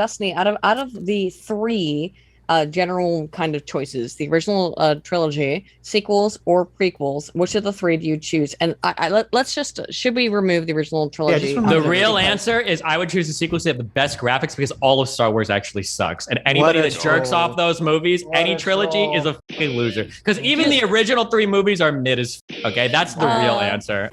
Destiny, out of the three general kind of choices, the original trilogy, sequels, or prequels, which of the three do you choose? And let's just, should we remove the original trilogy? Yeah, the real answer is I would choose the sequels that have the best graphics because all of Star Wars actually sucks. And anybody that jerks off those movies, any trilogy is a fucking loser. Because even the original three movies are mid as okay? That's the real answer.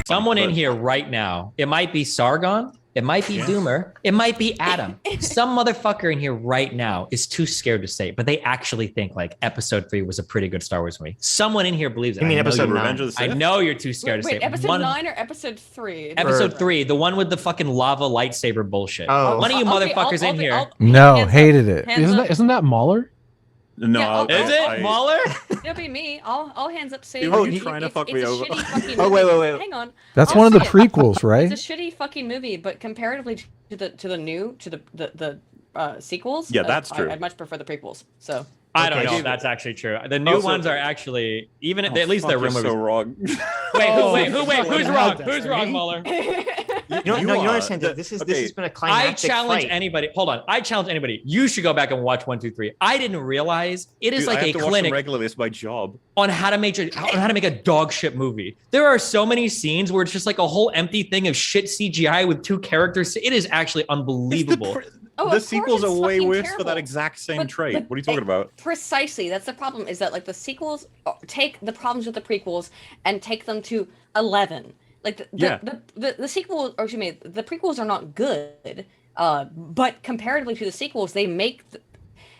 Someone in here right now, it might be Sargon, it might be Doomer, it might be Adam. Some motherfucker in here right now is too scared to say it, but they actually think like episode 3 was a pretty good Star Wars movie. Someone in here believes it. You mean episode 9? I know you're too scared to say it. Episode 9 or episode 3? Episode 3, the one with the fucking lava lightsaber bullshit. Oh. One of you motherfuckers in here. No, hated it. Isn't that Mauler? No, Yeah, is it Mauler? It'll be me. I'll hands up say. Oh, you trying to fuck me over? Oh, wait. Hang on. That's one of the prequels, right? It's a shitty fucking movie, but comparatively to the sequels, yeah, that's true. I'd much prefer the prequels. So I don't know if that's actually true. The new ones are actually even at least they're rumors. So wrong. Wait, who's wrong? Who's wrong, Mueller? You understand that this has been a climactic challenge fight. anybody. Hold on. I challenge anybody. You should go back and watch 1, 2, 3. I didn't realize it is Dude, like I a have to watch them clinic regularly. It's my job. on how to make a dog shit movie. There are so many scenes where it's just like a whole empty thing of shit CGI with 2 characters. It is actually unbelievable. The sequels are way worse for that exact same trait. What are you talking about? Precisely. That's the problem, is that like the sequels take the problems with the prequels and take them to 11. Like the sequels, or excuse me, the prequels are not good, but comparatively to the sequels, they make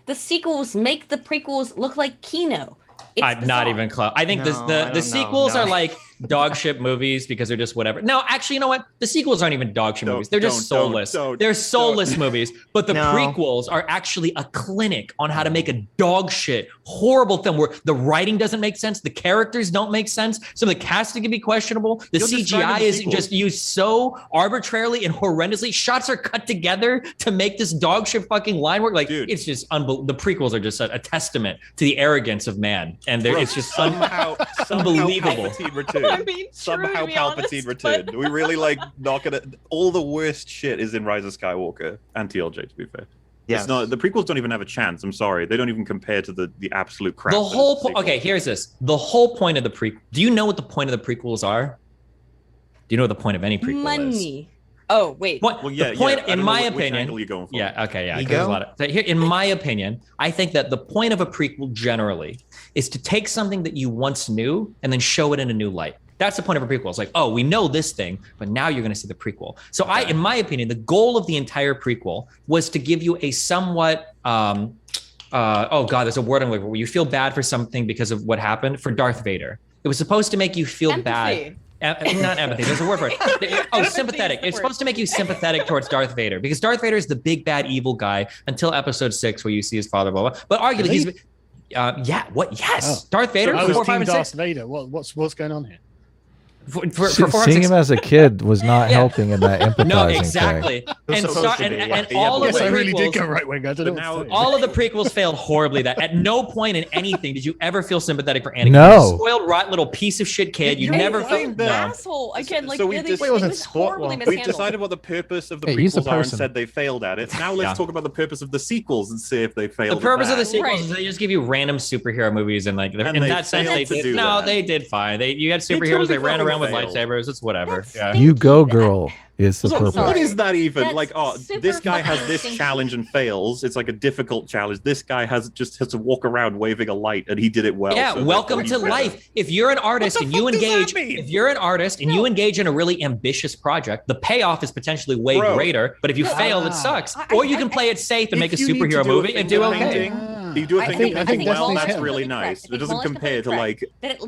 the sequels make the prequels look like Kino. I'm not even close. I think the sequels are like dog shit movies because they're just whatever. No, actually, you know what? The sequels aren't even dog shit movies. They're just soulless. They're soulless movies. But the prequels are actually a clinic on how to make a dog shit, horrible film where the writing doesn't make sense. The characters don't make sense. Some of the casting can be unbelievable. The CGI is just used so arbitrarily and horrendously. Shots are cut together to make this dog shit fucking line work. Like, it's just unbelievable. The prequels are just a testament to the arrogance of man. And it's just unbelievable. Palpatine returned. Somehow Palpatine returned. We really like not gonna. All the worst shit is in Rise of Skywalker and TLJ. To be fair, it's not. The prequels don't even have a chance. I'm sorry, they don't even compare to the absolute crap. The whole okay. Here's this. The whole point of the prequel. Do you know what the point of the prequels are? Do you know what the point of any prequel is? Oh wait. Well, the point, in my opinion, So here, in my opinion, I think that the point of a prequel generally is to take something that you once knew and then show it in a new light. That's the point of a prequel. It's like, oh, we know this thing, but now you're going to see the prequel. So in my opinion, the goal of the entire prequel was to give you a somewhat, oh God, there's a word I'm looking for, where you feel bad for something because of what happened for Darth Vader. It was supposed to make you feel bad. Not empathy. There's a word for it. Oh, sympathetic. It's supposed to make you sympathetic towards Darth Vader because Darth Vader is the big bad evil guy until episode 6, where you see his father. Blah blah. But arguably, he's Yes, Darth Vader. I was Team Darth Vader. What's going on here? Seeing him as a kid was not helping in that empathizing. No, exactly. And all of the I prequels, really did go right wing. All of the prequels failed horribly. That at no point in anything did you ever feel sympathetic for Anakin. No, spoiled, rotten little piece of shit kid. You never felt asshole again. Like, so we've decided what the purpose of the prequels are and said they failed at it. Now let's talk about the purpose of the sequels and see if they failed. The purpose of the sequels is they just give you random superhero movies and like in that sense they did fine. You had superheroes. They ran around with lightsabers. It's whatever. You go, girl. Is the purpose. What is that even? That's like, this guy has this challenge and fails. It's like a difficult challenge. This guy has to walk around waving a light, and he did it well. Yeah, so welcome to life. If you're an artist and you engage, in a really ambitious project, the payoff is potentially way greater. But if you fail, it sucks. Or you can play it safe and make a superhero movie and do okay. You do a thing well, that's really nice. It doesn't compare to like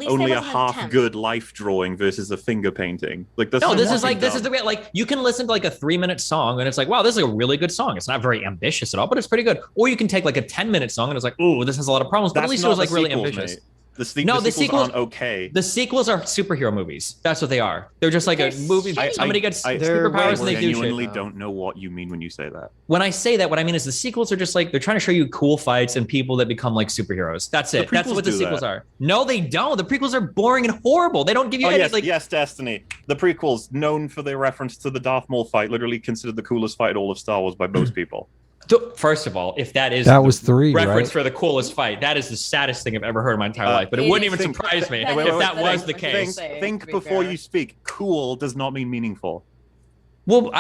only a half good life drawing versus a finger painting. Like this is the way, like, you can listen to like a 3-minute song and it's like, wow, this is a really good song. It's not very ambitious at all, but it's pretty good. Or you can take like a 10-minute song and it's like, ooh, this has a lot of problems, but at least it was like really ambitious. The sequels aren't okay. The sequels are superhero movies. That's what they are. They're just like a movie. Somebody gets superpowers and they do shit. I genuinely don't know what you mean when you say that. When I say that, what I mean is the sequels are just like, they're trying to show you cool fights and people that become like superheroes. That's it. That's what the sequels are. No, they don't. The prequels are boring and horrible. They don't give you any Yes, Destiny. The prequels, known for their reference to the Darth Maul fight, literally considered the coolest fight in all of Star Wars by most people. First of all, if that was 3 reference right? for the coolest fight, that is the saddest thing I've ever heard in my entire life. But it wouldn't even surprise me if that was the case. Think before you speak. Cool does not mean meaningful. Well,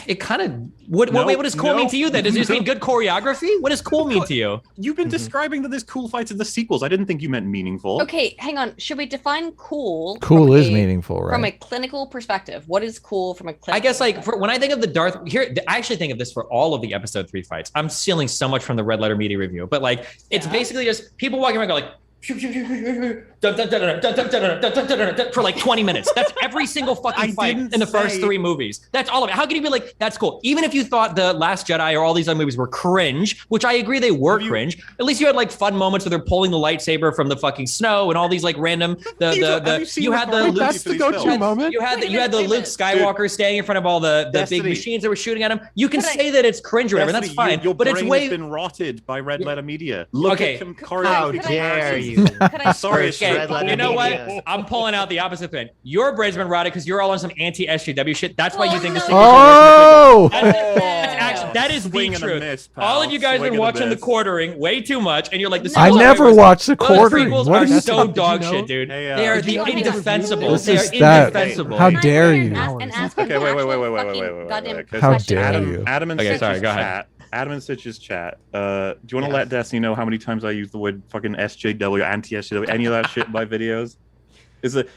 it kind of. What does cool mean to you then? Does it just mean good choreography? What does cool mean to you? You've been describing that there's cool fights in the sequels. I didn't think you meant meaningful. Okay, hang on. Should we define cool? Cool is meaningful, right? From a clinical perspective, what is cool from a clinical I guess when I think of the I actually think of this for all of the episode 3 fights. I'm stealing so much from the Red Letter Media review, but like it's basically just people walking around going like for like 20 minutes. That's every single fucking fight in the first 3 movies. That's all of it. How can you be like, that's cool? Even if you thought The Last Jedi or all these other movies were cringe, which I agree they were cringe, at least you had like fun moments where they're pulling the lightsaber from the fucking snow and all these like random you had the Luke Skywalker standing in front of all the big machines that were shooting at him. You can say that it's cringe or whatever, that's fine. But it's way been rotted by Red Letter Media. Okay, how dare you? Sorry, you know what? I'm pulling out the opposite thing. Your brain's been rotted because you're all on some anti-SJW shit. That's why you think the sequels are that is the truth. All of you guys have been watching the quartering way too much, and you're like, I never watched the quartering. What are you so dog shit, dude? They are the indefensible. They are indefensible. How dare you? Okay, wait. How dare you? Adam and Sitch's chat. Adam and Sitch's chat. Do you want to let Destiny know how many times I use the word fucking SJW, anti-SJW, any of that shit in my videos? Is it?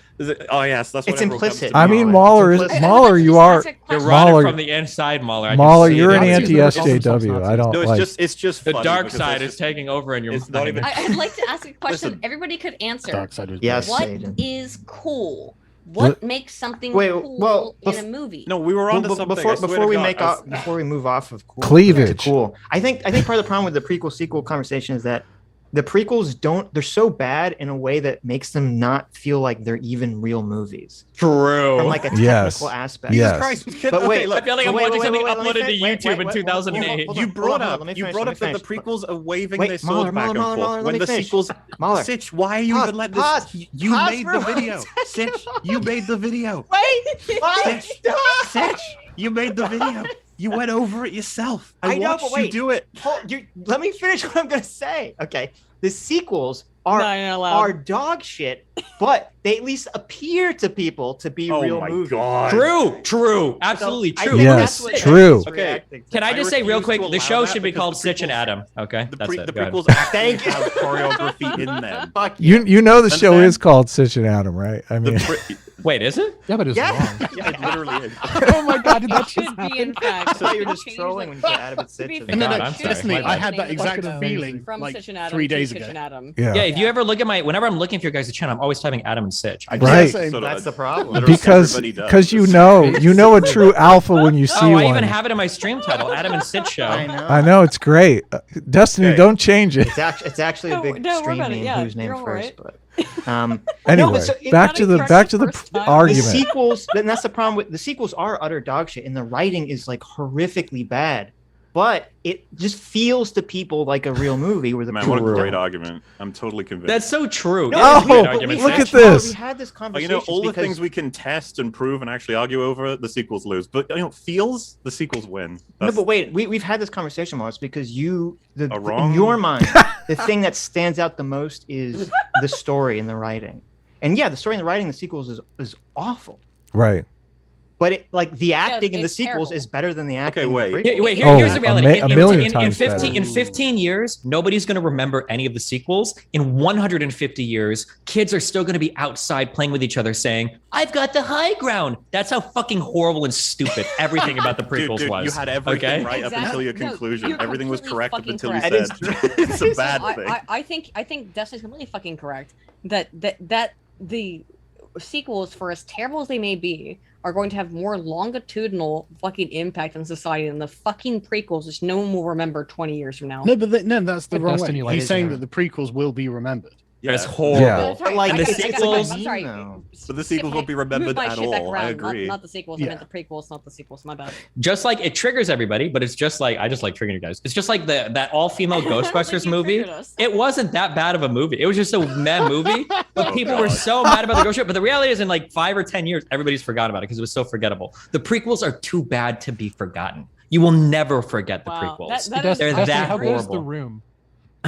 Oh yes, that's what it's implicit. I mean, Mauler is Mauler. You're rotted from the inside, Mauler. Mauler, you're an anti-SJW. I don't like. It's just the dark side is taking over in your mind. I'd like to ask a question. Everybody could answer. Yes. What is cool? What makes something cool in a movie? No, we were on to something. Before we move off of cool, cleavage. Cool. I think part of the problem with the prequel sequel conversation is that the prequels they're so bad in a way that makes them not feel like they're even real movies. True. From like a technical aspect. Yes. But wait, I feel like I'm watching something uploaded to YouTube in 2008. You brought up that the prequels are waving their swords back and forth when the sequels. Sitch, why are you even letting this? You made the video. Sitch, you made the video. Wait. Sitch, you made the video. You went over it yourself. I know, watched you do it. Let me finish what I'm going to say. Okay. The sequels are dog shit, but they at least appear to people to be real movies. God. True. Absolutely true. Yes, true. Okay. Can I just say real quick, the show should be called Sitch and Adam. Okay. The prequels actually have choreography in them. You know the show is called Sitch and Adam, right? I mean, wait, is it? Yeah, but it's wrong. Yeah, it literally is. Oh my god, did that just Should be in fact. I thought you were just trolling when you said Adam and Sitch. No, I'm sorry. Destiny, I had that exact feeling From like Sitch and Adam 3 to days Sitch ago. and Adam. yeah. If you ever look at whenever I'm looking for your guys' channel, I'm always typing Adam and Sitch. Right. That's the problem. Because you know a true alpha when you see one. I even have it in my stream title, Adam and Sitch Show. I know it's great. Destiny, don't change it. It's actually a big stream name. Who's named first, but anyway, back to the argument. The sequels, then that's the problem with the sequels are utter dog shit, and the writing is like horrifically bad. But it just feels to people like a real movie. Where what a great argument! I'm totally convinced. That's so true. Look at this. We had this conversation. All the things we can test and prove and actually argue over, the sequels lose. But feels the sequels win. No, but wait, we've had this conversation, Mars, because in your mind, the thing that stands out the most is the story and the writing. And yeah, the story and the writing in the sequels is awful. Right. But the acting in the sequels is better than the acting. Okay, wait. Here's the reality. In 15 years, nobody's going to remember any of the sequels. In 150 years, kids are still going to be outside playing with each other saying, "I've got the high ground." That's how fucking horrible and stupid everything about the prequels was. You had everything right up until your conclusion. Everything was correct up until you said it's a bad thing. I think Destiny's completely fucking correct. That the sequels, for as terrible as they may be, are going to have more longitudinal fucking impact on society than the fucking prequels, which no one will remember 20 years from now. No, but that's the wrong way. He's saying that the prequels will be remembered. It's horrible. Yeah. But like the sequels, I'm sorry. But the sequels won't be remembered at all. I agree. Not the sequels. I meant the prequels, not the sequels. My bad. Just like it triggers everybody, but it's just like I just like triggering you guys. It's just like that all-female Ghostbusters movie. It wasn't that bad of a movie. It was just a meh movie, but people were so mad about the ghost ship. But the reality is, in like 5 or 10 years, everybody's forgot about it because it was so forgettable. The prequels are too bad to be forgotten. You will never forget the prequels. They're that horrible. The Room.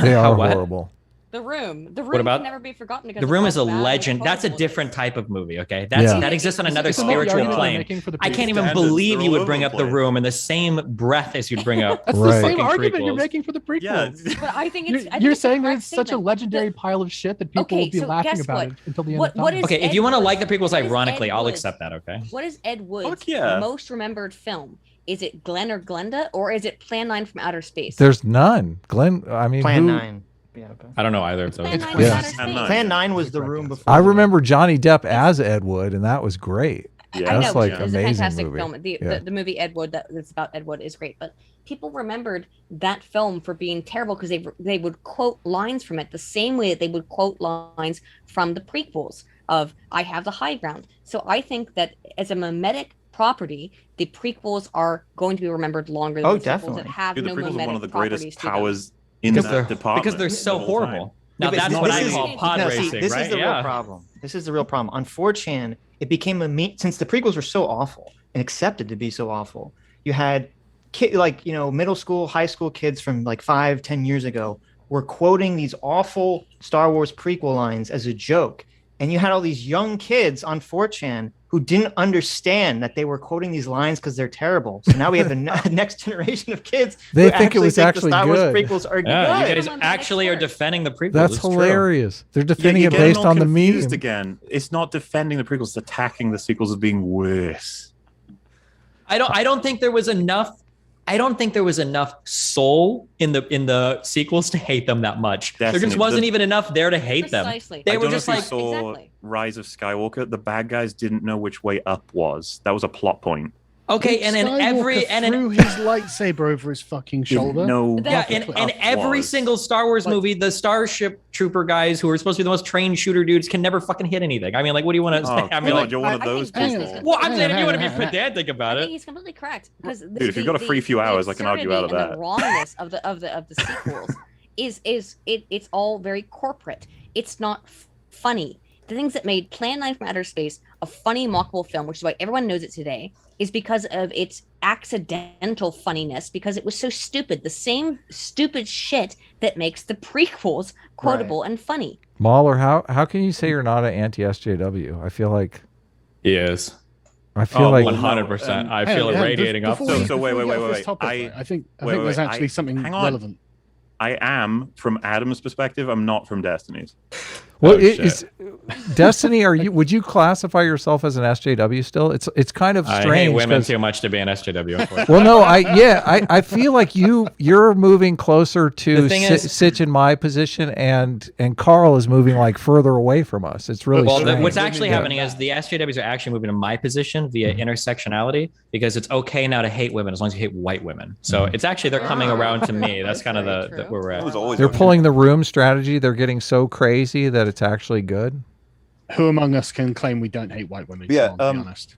They are horrible. The Room. The Room What about can never be forgotten because The Room is a legend. That's a different type of movie. Okay, that exists on another spiritual plane. I can't even believe you would bring up The Room in the same breath as you'd bring up. That's the same argument you're making for the prequels. Yeah. But I think you're saying that it's such a legendary pile of shit that people will be laughing about it until the end of time. Okay, if you want to like the prequels ironically, I'll accept that. Okay. What is Ed Wood's most remembered film? Is it Glenn or Glenda, or is it Plan 9 from Outer Space? There's none. Glenn, I mean, Plan 9. Yeah, okay. I don't know either of those. Plan 9 was The Room before. I remember Johnny Depp as Ed Wood, and that was great. Yeah, that's like it's amazing a fantastic movie. film. The movie Ed Wood that's about Ed Wood is great, but people remembered that film for being terrible because they would quote lines from it the same way that they would quote lines from the prequels of "I have the high ground." So I think that as a mimetic property, the prequels are going to be remembered longer than the sequels that have no mimetic properties. The prequels are one of the greatest powers in that department because they're so horrible. Now that's what I call pod racing, this right? is the real problem. This is the real problem. On 4chan, it became a meme since the prequels were so awful and accepted to be so awful. You had middle school, high school kids from like 5-10 years ago were quoting these awful Star Wars prequel lines as a joke. And you had all these young kids on 4chan who didn't understand that they were quoting these lines because they're terrible. So now we have a next generation of kids who think it was actually the Star Wars good. prequels are good. You guys actually are defending the prequels. That's hilarious. They're defending it based on the meme. Again, it's not defending the prequels; it's attacking the sequels as being worse. I don't think there was enough. I don't think there was enough soul in the sequels to hate them that much. There just wasn't even enough there to hate them. They were just like Rise of Skywalker. The bad guys didn't know which way up was. That was a plot point. Okay, and in every threw his lightsaber over his fucking shoulder. In every single Star Wars movie, the Starship Trooper guys who are supposed to be the most trained shooter dudes can never fucking hit anything. I mean, like, what do you want to say? I mean, you're one of those people. Well, I'm saying if you want to be pedantic about it, he's completely correct. Because dude, if you've got a free few hours, I can argue out of that. The wrongness of the sequels it's all very corporate. It's not funny. The things that made Plan 9 from Outer Space a funny, mockable film, which is why everyone knows it today, is because of its accidental funniness, because it was so stupid. The same stupid shit that makes the prequels quotable and funny. Mauler, how can you say you're not an anti-SJW? I feel like he is. I feel like 100%. I feel it radiating up. So wait. I think there's actually something relevant. I am from Adam's perspective. I'm not from Destiny's. Well, is Destiny? Would you classify yourself as an SJW still? It's kind of strange. I hate women too much to be an SJW. Well, no, I feel like you're moving closer to Sitch in my position, and Carl is moving like further away from us. It's really strange. What's actually happening is the SJWs are actually moving to my position via intersectionality, because it's okay now to hate women as long as you hate white women. So it's actually they're coming around to me. That's kind of the where we're at. They're pulling the room strategy. They're getting so crazy that it's actually good. Who among us can claim we don't hate white women? Yeah, be honest.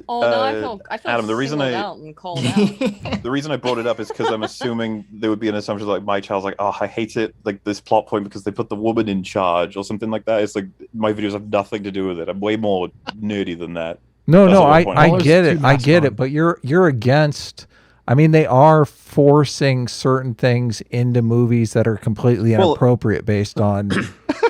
Oh no, I feel Adam, the reason the reason I brought it up is because I'm assuming there would be an assumption like my child's like, oh, I hate it, like this plot point because they put the woman in charge or something like that. It's like my videos have nothing to do with it. I'm way more nerdy than that. No, I get it, but you're against. I mean, they are forcing certain things into movies that are completely inappropriate based on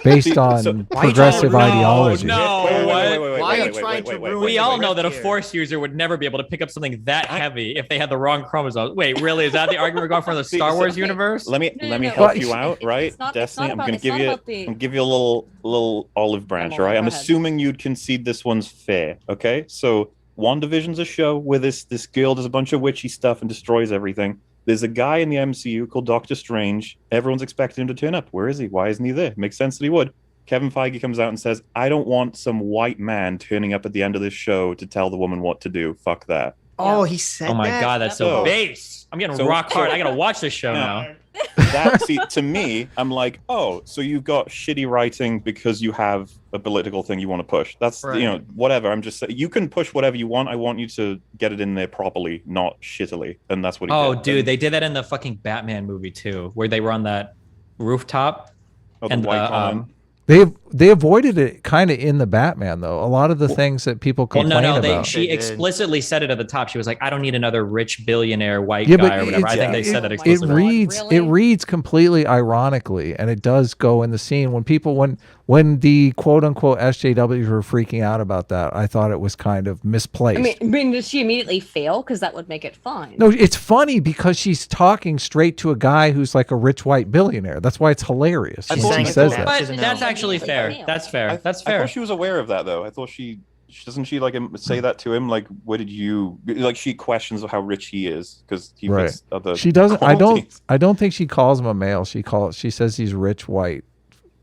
progressive ideology. No, why are you trying to ruin? We all know that a Force user would never be able to pick up something that heavy if they had the wrong chromosomes. Wait, really? Is that the argument we're going for the Star Wars universe? Let me help you out, right, Destiny? I'm going to give you a little olive branch, all right? I'm assuming you'd concede this one's fair, okay? So WandaVision's a show where this girl does a bunch of witchy stuff and destroys everything. There's a guy in the MCU called Doctor Strange. Everyone's expecting him to turn up. Where is he? Why isn't he there? Makes sense that he would. Kevin Feige comes out and says, I don't want some white man turning up at the end of this show to tell the woman what to do. Fuck that. Oh, he said that? Oh my God, that's so base. I'm getting rock hard. I got to watch this show now. See, to me, I'm like, oh, so you've got shitty writing because you have a political thing you want to push. That's right. Whatever. I'm just saying, you can push whatever you want. I want you to get it in there properly, not shittily, and that's what. He did. Dude, they did that in the fucking Batman movie too, where they were on that rooftop. And white comment. They avoided it kind of in the Batman though. A lot of the things that people complain about. She explicitly said it at the top. She was like, "I don't need another rich billionaire white guy or whatever." I think they said that explicitly. It reads completely ironically, and it does go in the scene when the quote unquote SJWs were freaking out about that. I thought it was kind of misplaced. I mean, does she immediately fail? Because that would make it fine. No, it's funny because she's talking straight to a guy who's like a rich white billionaire. That's why it's hilarious. She says that. But that's actually fair. That's fair. That's fair. I thought she was aware of that though. I thought doesn't she like say that to him? Like, where did you like? She questions how rich he is because he makes other. She doesn't. Qualities. I don't think she calls him a male. She says he's rich white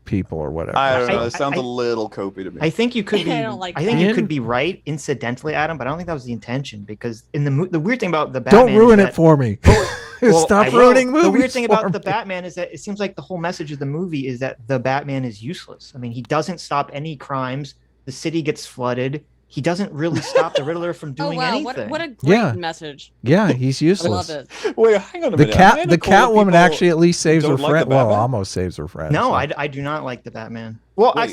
people or whatever. I don't know. It sounds a little copy to me. I think you could be. I think you could be right incidentally, Adam, but I don't think that was the intention because in the weird thing about the Batman. Don't ruin it for me. Stop ruining movies. The weird thing about the Batman is that it seems like the whole message of the movie is that the Batman is useless. I mean, he doesn't stop any crimes. The city gets flooded. He doesn't really stop the Riddler from doing anything. What a great message. Yeah, he's useless. I love it. Wait, hang on a minute. The Catwoman actually at least saves her friend. Well, almost saves her friend. No, I do not like the Batman. Well, I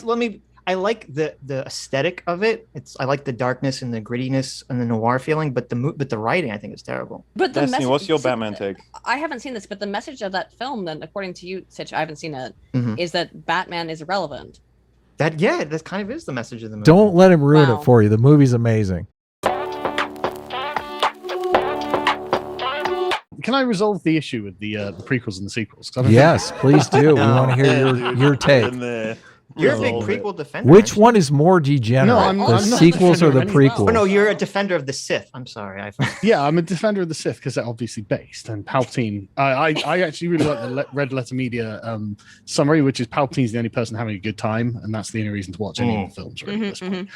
like the aesthetic of it. I like the darkness and the grittiness and the noir feeling, but the writing I think is terrible. But the Destiny, what's your Batman take? I haven't seen this, but the message of that film, then, according to you, Sitch, I haven't seen it, is that Batman is irrelevant. That kind of is the message of the movie. Don't let him ruin it for you. The movie's amazing. Can I resolve the issue with the prequels and the sequels? Yes, please do. We want to hear your take. You're a big prequel defender. Which one is more degenerate? No, I'm the sequels or the prequels? Oh, no, you're a defender of the Sith. I'm sorry. Yeah, I'm a defender of the Sith because they're obviously based. And Palpatine, I actually really like the Red Letter Media summary, which is Palpatine's the only person having a good time, and that's the only reason to watch any of the films really, at this point.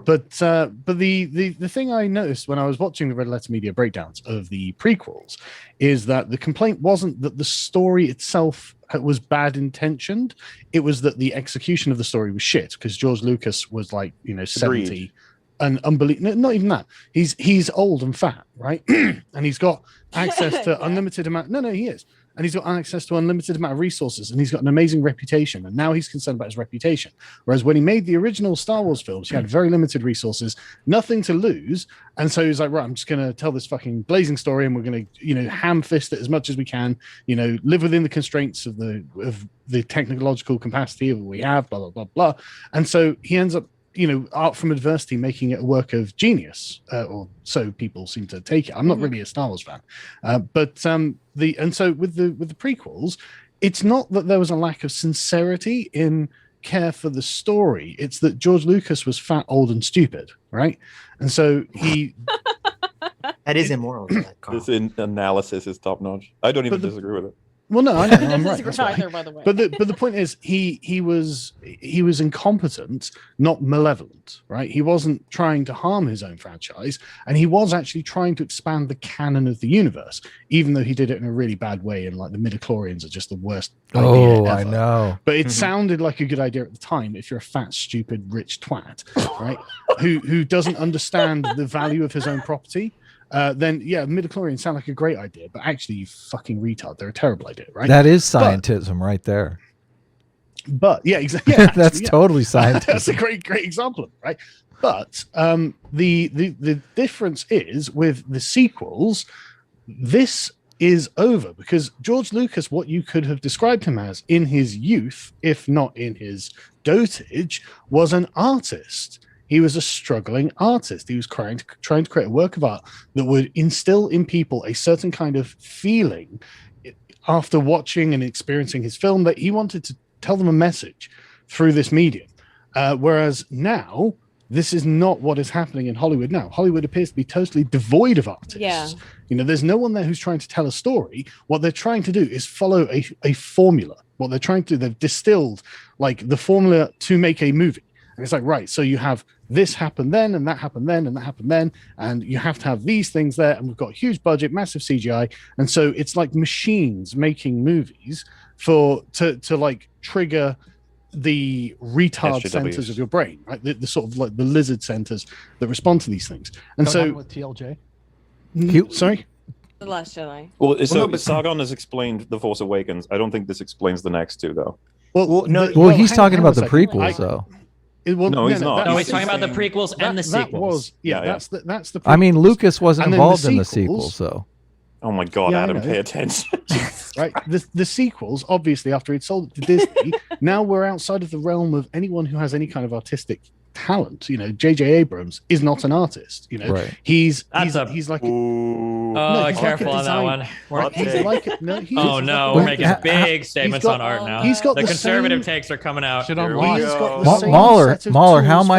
But the thing I noticed when I was watching the Red Letter Media breakdowns of the prequels is that the complaint wasn't that the story itself was bad intentioned. It was that the execution of the story was shit because George Lucas was like 70 and unbelievable. Not even that. He's old and fat, right? And he's got access to unlimited amount. No, he is. And he's got access to unlimited amount of resources, and he's got an amazing reputation. And now he's concerned about his reputation. Whereas when he made the original Star Wars films, he had very limited resources, nothing to lose. And so he's like, right, I'm just going to tell this fucking blazing story, and we're going to, ham fist it as much as we can, live within the constraints of the technological capacity of what we have, blah, blah, blah, blah. And so he ends up, art from adversity, making it a work of genius, or so people seem to take it. I'm not really a Star Wars fan, but so with the prequels, it's not that there was a lack of sincerity in care for the story. It's that George Lucas was fat, old, and stupid, right? And so he that is immoral. This analysis is top notch. I don't even disagree with it. Well, no, I'm right. Either, by the way. But the point is, he was incompetent, not malevolent, right? He wasn't trying to harm his own franchise, and he was actually trying to expand the canon of the universe, even though he did it in a really bad way. And like the midichlorians are just the worst idea ever. I know. But it sounded like a good idea at the time. If you're a fat, stupid, rich twat, right, who doesn't understand the value of his own property. Then midichlorians sound like a great idea, but actually you fucking retard. They're a terrible idea, right? That is scientism right there. But exactly. Yeah, that's totally scientism. That's a great example of it, right? But the difference is with the sequels, this is over because George Lucas, what you could have described him as in his youth, if not in his dotage, was an artist. He was a struggling artist. He was trying to create a work of art that would instill in people a certain kind of feeling after watching and experiencing his film that he wanted to tell them a message through this medium. Whereas now, this is not what is happening in Hollywood now. Hollywood appears to be totally devoid of artists. Yeah. There's no one there who's trying to tell a story. What they're trying to do is follow a formula. What they're trying to do, they've distilled like the formula to make a movie. And it's like, right, so you have this happen then, and that happened then, and that happened then, and you have to have these things there, and we've got a huge budget, massive CGI, and so it's like machines making movies to like trigger the retard centers of your brain, right? The sort of like the lizard centers that respond to these things. And so with TLJ. Sorry? The Last Jedi. Well, so Sargon has explained The Force Awakens. I don't think this explains the next two, though. Well, he's talking about the prequels, though. No, he's not. No, he's talking about the prequels and the sequels. That's the I mean, Lucas wasn't involved in the sequels, so. Oh my God, Adam, pay attention. Right, the sequels, obviously, after he'd sold it to Disney, now we're outside of the realm of anyone who has any kind of artistic talent. You know, J.J. Abrams is not an artist. You know, right. he's like. Careful on that one. We're we're making big statements on art now. He's got the conservative takes are coming out. Mauler, how am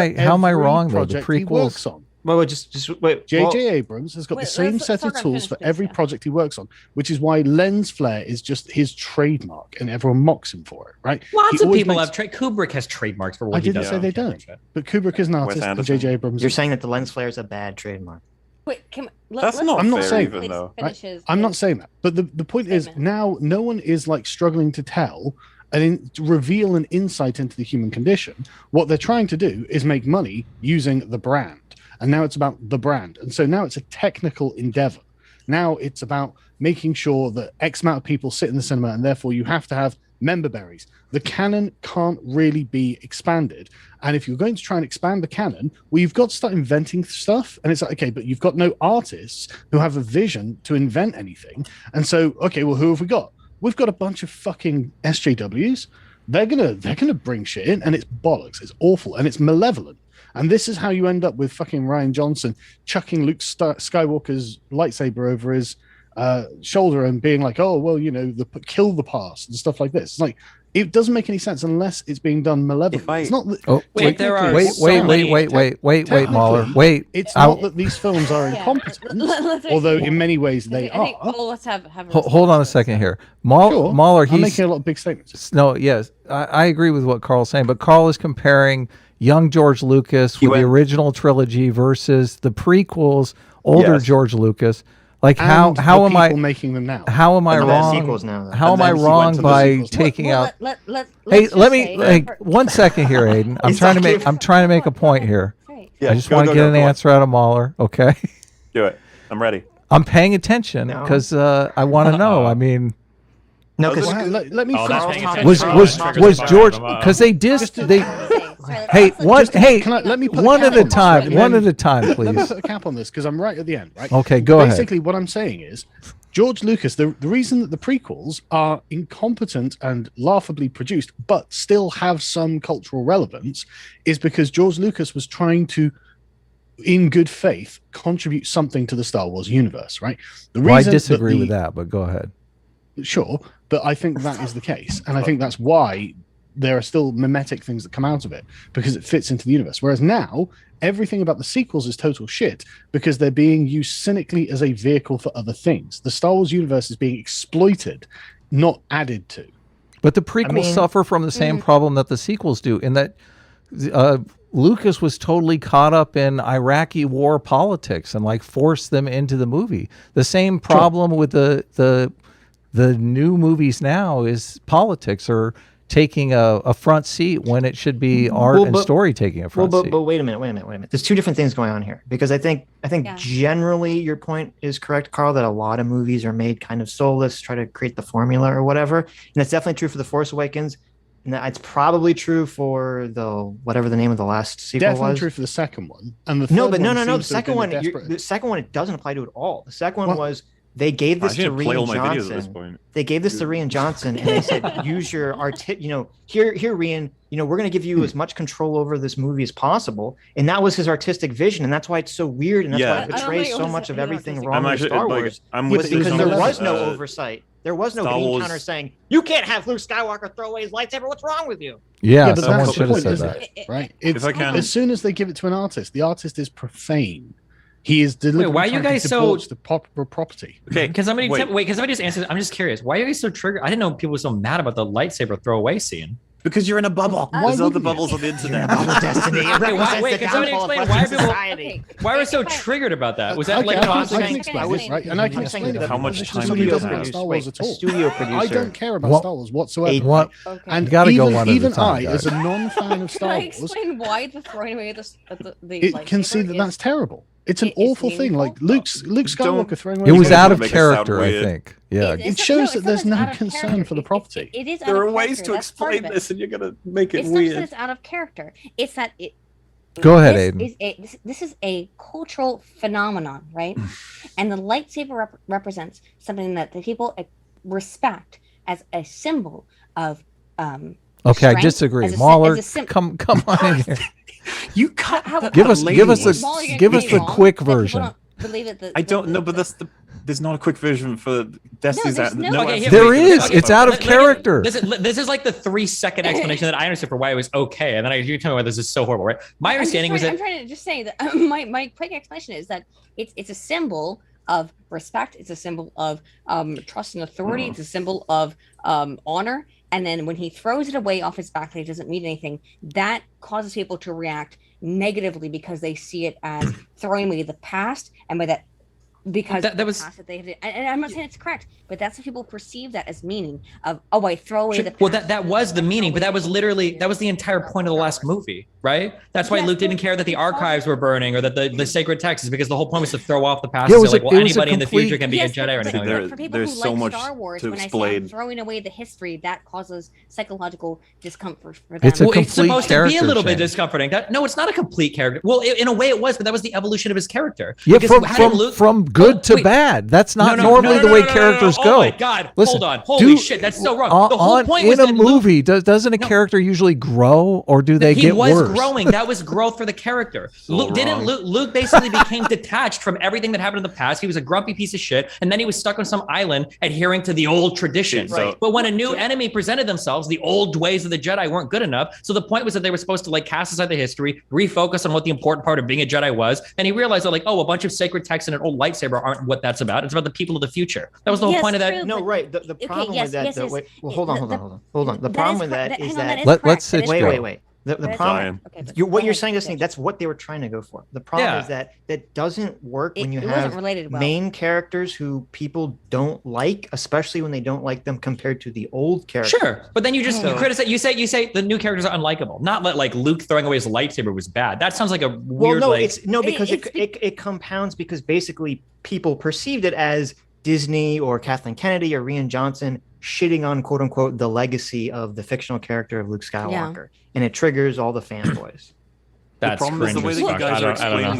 I wrong though? The prequels. Well, just wait. J.J. Abrams has got the same set of tools for every project he works on, which is why lens flare is just his trademark, and everyone mocks him for it, right? Lots of people have Kubrick has trademarks for what he does. I didn't say they don't, but Kubrick is an artist, and J.J. Abrams. You're saying that the lens flare is a bad trademark. Wait, that's not I'm not fair saying even, though. Right? I'm not saying that, but the point is now no one is like struggling to tell and reveal an insight into the human condition. What they're trying to do is make money using the brand. And now it's about the brand. And so now it's a technical endeavor. Now it's about making sure that X amount of people sit in the cinema, and therefore you have to have member berries. The canon can't really be expanded. And if you're going to try and expand the canon, well, you've got to start inventing stuff. And it's like, okay, but you've got no artists who have a vision to invent anything. And so, okay, well, who have we got? We've got a bunch of fucking SJWs. They're gonna bring shit in, and it's bollocks. It's awful, and it's malevolent. And this is how you end up with fucking Rian Johnson chucking Luke Skywalker's lightsaber over his shoulder and being like, oh, well, you know, kill the past and stuff like this. It's like, it doesn't make any sense unless it's being done malevolently. It's not. Wait, Mauler. Wait. It's not that these films are incompetent, although in many ways they are. Let's have hold on a second here. Mauler, I'm making a lot of big statements. No, yes, I agree with what Carl's saying, but Carl is comparing young George Lucas with the original trilogy versus the prequels, older George Lucas. Like how am I making them now? How am I wrong? How am I wrong by taking out? Hey, let me 1 second here, Aydin. I'm trying to make a point here. I just want to get an answer out of Mauler. Okay. Do it. I'm ready. I'm paying attention because I want to know. I mean. No, because let me was George because they Hey, what? Hey, let me put one at a time. One at a time, please. Let me put a cap on this because I'm right at the end, right? Okay, go ahead. Basically, what I'm saying is, George Lucas. The reason that the prequels are incompetent and laughably produced, but still have some cultural relevance, is because George Lucas was trying to, in good faith, contribute something to the Star Wars universe, right? I disagree with that, but go ahead. Sure, but I think that is the case, and I think that's why there are still mimetic things that come out of it because it fits into the universe. Whereas now, everything about the sequels is total shit because they're being used cynically as a vehicle for other things. The Star Wars universe is being exploited, not added to. But the prequels suffer from the same problem that the sequels do, in that Lucas was totally caught up in Iraqi war politics and like forced them into the movie. The same problem with the new movies now is politics or taking a front seat when it should be art and story taking a front seat. But wait a minute. There's two different things going on here because I think generally your point is correct, Carl, that a lot of movies are made kind of soulless, try to create the formula or whatever. And that's definitely true for The Force Awakens. And it's probably true for whatever the name of the last sequel was. Definitely true for the second one. And the no. The second one, it doesn't apply to it at all. The second one was they gave this to Rian Johnson. They gave this to Rian Johnson, and they said, "Use your here, Rian. We're going to give you as much control over this movie as possible." And that was his artistic vision, and that's why it's so weird, and that's why it betrays so much of everything wrong with Star Wars. Because there was no oversight. There was no Green Counter saying, "You can't have Luke Skywalker throw away his lightsaber. What's wrong with you?" Yeah, but someone that's should the have point, said that. right? As soon as they give it to an artist, the artist is profane. He is deliberately why are you guys so the property? Okay, can somebody just answer? I'm just curious. Why are you guys so triggered? I didn't know people were so mad about the lightsaber throwaway scene. Because you're in a bubble. There's other bubbles on the internet. Destiny. Wait, can somebody explain why we're so triggered about that? Was that like I can explain, right? And I can explain how much time do you have? about Star Wars at all. Studio producer. I don't care about Star Wars whatsoever. What? And you gotta even, go one even at a time, I, guys. as a non-fan of Star Wars, explain why the throwing away the it can see that that's terrible. It's an awful thing. Like Luke Skywalker throwing away. It was out of character, I think. Yeah. It shows that there's no concern for the property. It is. There are ways to explain this, and you're gonna make it weird. It's not that it's out of character. It's that it. Go ahead, Aydin. This is a cultural phenomenon, right? And the lightsaber represents something that the people respect as a symbol of. Okay, I disagree. Mauler, come on in here. You cut. Give us the quick version. I don't know, but there's not a quick version for Destiny's. There is. It's out of character. This is like the 3-second explanation that I understood for why it was okay, and then you tell me why this is so horrible, right? My understanding was that I'm trying to just say that my quick explanation is that it's a symbol of respect. It's a symbol of trust and authority. It's a symbol of honor. And then when he throws it away off his back, that it doesn't mean anything. That causes people to react negatively because they see it as throwing away the past, and by that, because that was past that they have. And I'm not saying it's correct, but that's what people perceive that as meaning of. Oh, I throw away the past. Well, that was the meaning, but that was the entire point of the last movie, right? That's why Luke didn't care that the archives were burning or that the sacred texts, because the whole point was to throw off the past. Yeah, so like, well, anybody in the future can be a Jedi or anything like that. For people there's who so like much Star Wars, to when explain. I say I'm throwing away the history, that causes psychological discomfort for them. It's a complete supposed to be a little bit change. discomforting. No, it's not a complete character. Well, in a way it was, but that was the evolution of his character. Yeah, from good to bad. That's not normally the way characters go. Oh my God! Listen, hold on! Holy shit! That's so wrong. The whole point was in a movie. Doesn't a character usually grow, or do they get worse? He was growing. That was growth for the character. Luke basically became detached from everything that happened in the past. He was a grumpy piece of shit, and then he was stuck on some island adhering to the old traditions. Right. But when a new enemy presented themselves, the old ways of the Jedi weren't good enough. So the point was that they were supposed to like cast aside the history, refocus on what the important part of being a Jedi was, and he realized that like, oh, a bunch of sacred texts and an old lightsaber aren't what that's about. It's about the people of the future. That was the whole point of that. No, right. The problem with that. Wait, well, hold on. The problem with that is that. Let's Sitch go. Wait. The problem, what you're saying is that's what they were trying to go for. The problem is that doesn't work when you have main characters who people don't like, especially when they don't like them compared to the old characters. Sure, but then you criticize. You say the new characters are unlikable. Not like Luke throwing away his lightsaber was bad. That sounds like a weird. Well, no, because it compounds because basically people perceived it as Disney or Kathleen Kennedy or Rian Johnson shitting on quote unquote the legacy of the fictional character of Luke Skywalker, and it triggers all the fanboys. That's the problem is the way that you guys are explaining.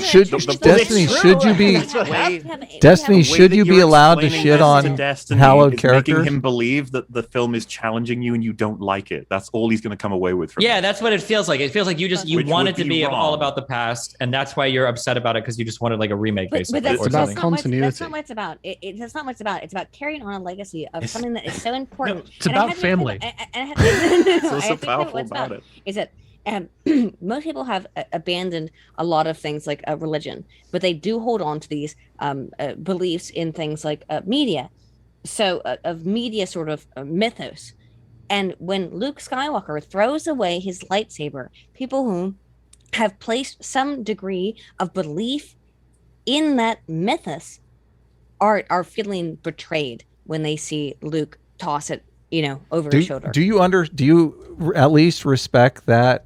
Destiny, should you be allowed to shit on hallowed characters? Making him believe that the film is challenging you and you don't like it. That's all he's going to come away with. Yeah, that's what it feels like. It feels like you want it to be all about the past, and that's why you're upset about it because you just wanted like a remake, basically. But it's about continuity. That's not what it's about. That's not what it's about. It's about carrying on a legacy of something that is so important. It's about family. It's also powerful about it. Is that most people have abandoned a lot of things like religion, but they do hold on to these beliefs in things like media, so of media sort of mythos. And when Luke Skywalker throws away his lightsaber, people who have placed some degree of belief in that mythos are feeling betrayed when they see Luke toss it, over his shoulder. Do you at least respect that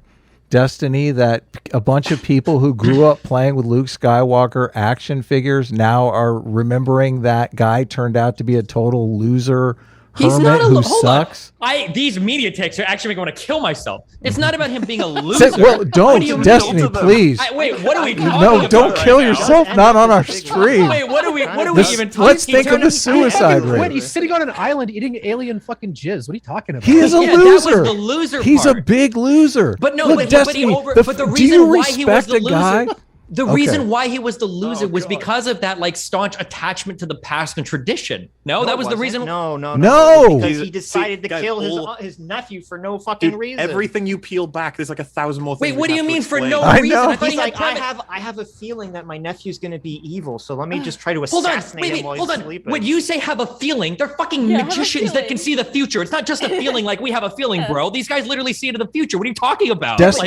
Destiny, that a bunch of people who grew up playing with Luke Skywalker action figures now are remembering that guy turned out to be a total loser hermit who sucks? These media takes are actually making me want to kill myself. It's not about him being a loser. Well, don't, Destiny, please. Wait, what are we talking about? No, don't kill yourself. Not on our stream. Wait, what are we even talking? Let's think of the suicide rate. Wait, he's sitting on an island eating alien fucking jizz. What are you talking about? He is a loser. That was the loser He's part. a big loser. But no, look, Destiny, but the reason why he was the loser. The reason why he was the loser was because of that like staunch attachment to the past and tradition. No, that was the reason. No. No. Because he decided to kill his nephew for no fucking reason. Everything you peel back, there's like 1,000 more things. Wait, what do you mean for no I reason? know. He's like, I have a feeling that my nephew's going to be evil, so let me just try to assassinate him while he's sleeping. When you say have a feeling, they're fucking magicians that can see the future. It's not just a feeling like we have a feeling, bro. These guys literally see into the future. What are you talking about? It's